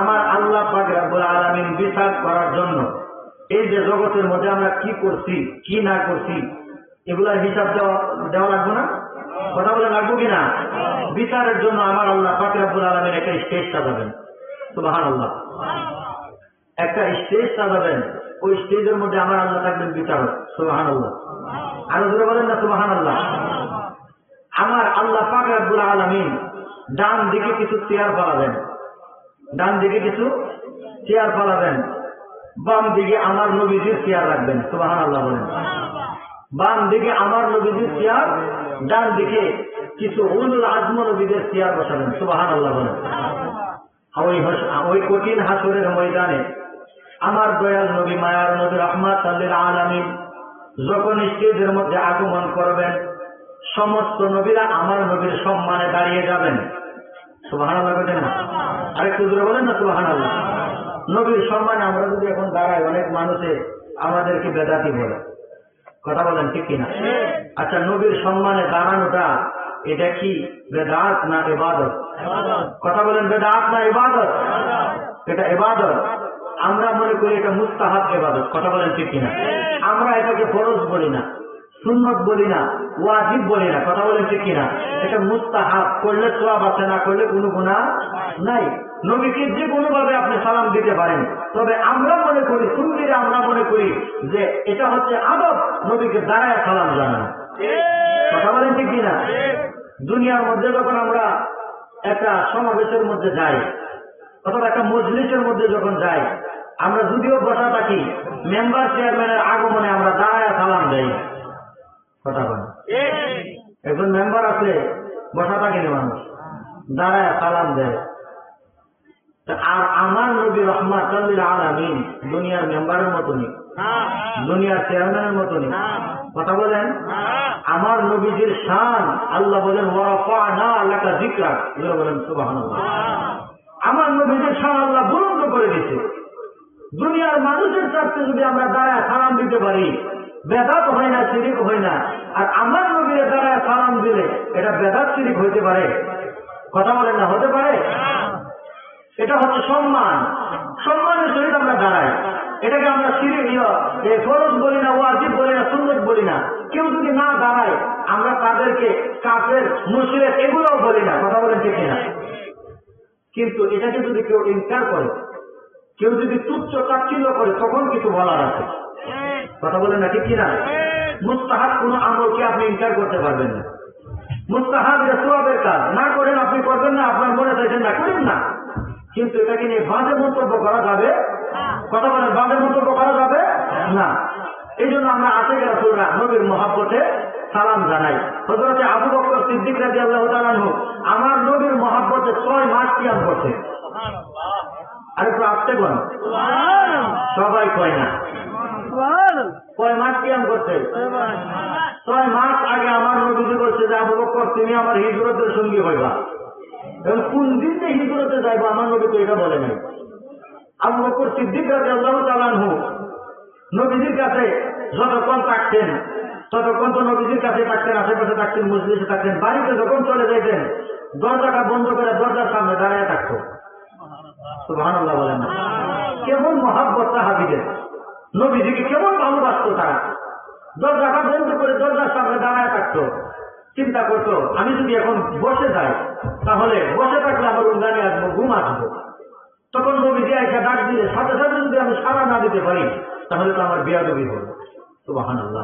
আমার আল্লাহ পাক রব্বুল আলামিন বিচার করার জন্য এই যে জগতের মধ্যে আমরা কি করছি কি না করছি এগুলার হিসাব দেওয়া লাগবে না? কথা বলে লাগবো কিনা? বিচারের জন্য আমার আল্লাহ পাক রব্বুল আলামিন একটা স্টেজ সাজাবেন। সুবহানাল্লাহ। একটা স্টেজ সাজাবেন, ওই স্টেজের মধ্যে আমার আল্লাহ থাকবেন বিচারক। সুবহানাল্লাহ। আরো জোরে বলেন না সুবহানাল্লাহ। আমার আল্লাহ পাক রব্বুল আলামিন ডান দিকে কিছু চেয়ার পালাবেন, ডান দিকে কিছু চেয়ার পালাবেন, বাম দিকে আমার নবীজির চেয়ার রাখবেন। সুবহানাল্লাহ বলেন। বাম দিকে আমার নবীজির চেয়ার, ডান দিকে কিছু উলুল আজম নবীদের চেয়ার বসাবেন। সুবহানাল্লাহ বলেন। ওই কঠিন হাসরের ময়দানে আমার দয়াল নবী মায়ার নবী রাহমাতাল লিল আলামিন যখন স্টেজের মধ্যে আগমন করবেন, সমস্ত নবীরা আমার নবীর সম্মানে দাঁড়িয়ে যাবেন। সুবহানাল্লাহ বলেন না? আরেকটু জোরে বলেন না সুবহানাল্লাহ। নবীর সম্মানে আমরা যদি এখন দাঁড়াই, অনেক মানুষে আমাদেরকে বেদাতি বলে। কথা বলেন ঠিক কিনা? আচ্ছা, নবীর সম্মানে দাঁড়ানোটা এটা কি বেদাত না ইবাদত? কথা বলেন, বেদাত না ইবাদত? এটা ইবাদত। আমরা মনে করি এটা মুস্তাহাব ইবাদত। কথা বলেন ঠিক কিনা? আমরা এটাকে ফরজ বলি না, সুন্নত বলি না, ওয়াজিব বলি না। কথা বলেন ঠিক কিনা? এটা মুস্তাহাব, করলে সওয়াব আছে, না করলে কোনো গুনাহ নাই। নবীকে যে কোনোভাবে আপনি সালাম দিতে পারেন, তবে আমরা মনে করি, সুন্নিরা আমরা মনে করি যে এটা হচ্ছে আদব, নবীকে দাঁড়ায় সালাম জানানো। কথা বলেন ঠিক কিনা? দুনিয়ার মধ্যে যখন আমরা একটা সমাবেশের মধ্যে যাই অথবা একটা মজলিসের মধ্যে যখন যাই, আমরা যদিও বসা থাকি, মেম্বার চেয়ারম্যানের আগমনে আমরা দাঁড়ায় সালাম দেই। কথা বলেন। একজন মেম্বার আছে, বসা থাকেনি মানুষ, দাঁড়ায় সালাম দেয়। আর আমার নবী রাহমাতাল লিল আলামিন দুনিয়ার মেম্বারের মতো নেই, দুনিয়ার চেয়ারম্যানের মতো নেই। কথা বলেন। আমার নবীজির শান আল্লাহ বলেন ওয়ারাফা'না লাকা যিকরাক। বলেন সুবহানাল্লাহ। আমার নবীজির শান আল্লাহ বুলন্দ করে দিয়েছে। দুনিয়ার মানুষের সাথে যদি আমরা দাঁড়ায় সালাম দিতে পারি, বেদাত হয় না, শিরিক হয় না। আর আমার নবীর দাঁড়ায় সালাম দিলে এটা বেদাত শিরিক হইতে পারে? কথা বলেন না, হতে পারে? এটা হচ্ছে সম্মান, সম্মানের সহিত আমরা দাঁড়াই। এটাকে আমরা ফরজ বলি না, ওয়াজিব বলি না, সুন্নত বলি না। কেউ যদি না দাঁড়ায় আমরা তাদেরকে কাফের, মুশরিক এগুলোও বলি না। কথা বলেন ঠিক না? কিন্তু এটাকে যদি কেউ ইনকার করে, কেউ যদি তুচ্ছ তাচ্ছিল্য করে, তখন কিছু বলার আছে। কথা বলেন না ঠিক কিনা? মুস্তাহাব কোন আমলকে আপনি ইনকার করতে পারবেন না। মুস্তাহাব এটা সওয়াবের কাজ, না করেন আপনি করবেন না, আপনার মনে চাইছেন না, করেন না। কিন্তু এটাকে নিয়ে বাজে মন্তব্য করা যাবে? কথা বলেন, বাজে মন্তব্য করা যাবে না। এই জন্য আমরা আশিক রাসূলরা নবীর মহব্বতে সালাম জানাই। হযরত আবু বকর সিদ্দিক রাদিয়াল্লাহু তাআলা আনহু আমার নবীর মহব্বতে 6 মাস কিয়াম করতে। আরেকটু আসতে কোন সবাই কয় না, কয় মাস কিয়াম করতে? 6 মাস আগে আমার নবীজি বলছে যে আবু বকর তুমি আমার হিজরতের সঙ্গী হইবা। এবং কোন দিন যে হিজরতে যাইবো আমার নবী তো এটা বলে নাই। আবু বকর সিদ্দিক রাদিয়াল্লাহু তাআলা আনহু নবীজির কাছে যতক্ষণ থাকতেন ততক্ষণ তো নবীজির কাছে থাকতেন, আশেপাশে থাকতেন, মজলিসে থাকতেন। বাড়িতে যখন চলে যাইতেন দরজাটা বন্ধ করে দরজার সামনে দাঁড়িয়ে থাকতো। সুবহানাল্লাহ বলেন না? কেমন মহব্বত সাহাবীদের, নবীজিকে কেমন ভালোবাসতো তারা। দরজাটা বন্ধ করে দরজার সামনে দাঁড়ায় থাকতো। চিন্তা করতো আমি যদি এখন বসে যাই তাহলে বসে থাকলে আমার উদ্যানে আসবো, ঘুম আসবো। তখন নবীজি আইসা ডাক দিলে সাথে সাথে যদি আমি সাড়া না দিতে পারি তাহলে তো আমার বেয়াদবি হবে। সুবহানাল্লাহ।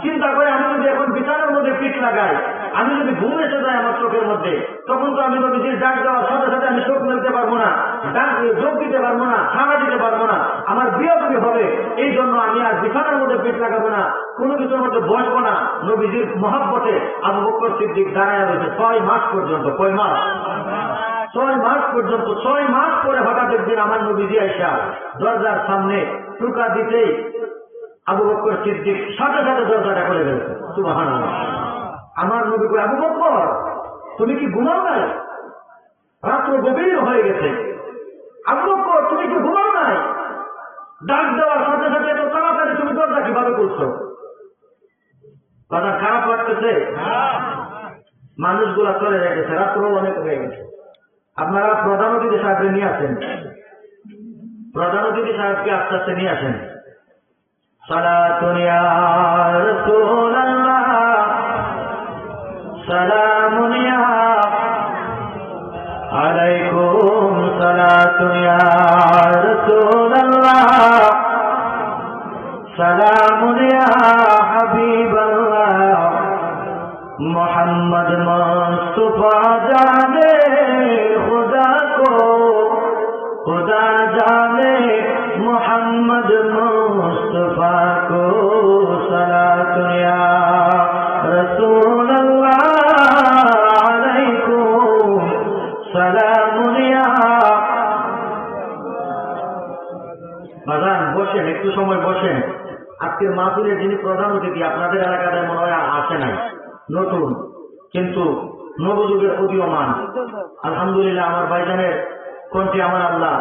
চিন্তা করে আমি যদি এখন বিছানার মধ্যে পিঠ লাগাই, আমি যদি ঘুম এসে যাই আমার চোখের মধ্যে, তখন তো আমি নবীজির ডাক দেওয়ার সাথে সাথে আমি চোখ মেলতে পারবো না, ডাক যোগ দিতে পারবো না, সাড়া দিতে পারবো না, আমার বেয়াদবি হবে। এই জন্য আমি আর বিছানার মধ্যে পিঠ লাগাবো না, কোনো কিছুর মধ্যে বসবো না। নবীজির মহব্বতে আবু বকর সিদ্দিক দাঁড়ায় রয়েছে 6 মাস পর্যন্ত। কয় মাস? 6 মাস পর্যন্ত, 6 মাস পরে হঠাৎ একদিন আমার নবীজি আয়েশা দরজার সামনে টুকা দিতেই আবু বকর সিদ্দিক সাথে সাথে দরজাটা খুলে ফেলেছে। সুবহানাল্লাহ। আমার নবী কই, আবু বকর তুমি কি ঘুমাও নাই? রাত্র গভীর হয়ে গেছে। আবু বকর তুমি কি ঘুমাও নাই? ডাক দেওয়ার সাথে সাথে এত তাড়াতাড়ি তুমি দরজা কিভাবে করছো? কথা খারাপ লাগতেছে? মানুষগুলা চলে যাইতেছে, রাত্র অনেক হয়ে গেছে। আপনারা প্রধান অতিথি সাহেবকে নিয়ে আসেন, প্রধান অতিথি সাহেবকে আস্তে আস্তে নিয়ে আসেন। সালাতুন ইয়া রাসূলুল্লাহ, সালামুন ইয়া আলাইকুম, সালাতুন ইয়া রাসূলুল্লাহ, সালামুন ইয়া হাবিবাল্লাহ, मोहम्मद मुस्तफा जाने खुदा को, खुदा जाने मोहम्मद मुस्तफा को, सलातुन या रसूल अल्लाह अलैकुम, सलामुन या। বাজান বসেন, একটু সময় বসেন। আজকের মাহফিলের যিনি প্রধান অতিথি আপনাদের এলাকাতে মনে হয় আসে নাই, নতুন কিন্তু নবযুগের উদীয়মান। আলহামদুলিল্লাহ, আমার ভাইজানের কণ্ঠে আমার আল্লাহ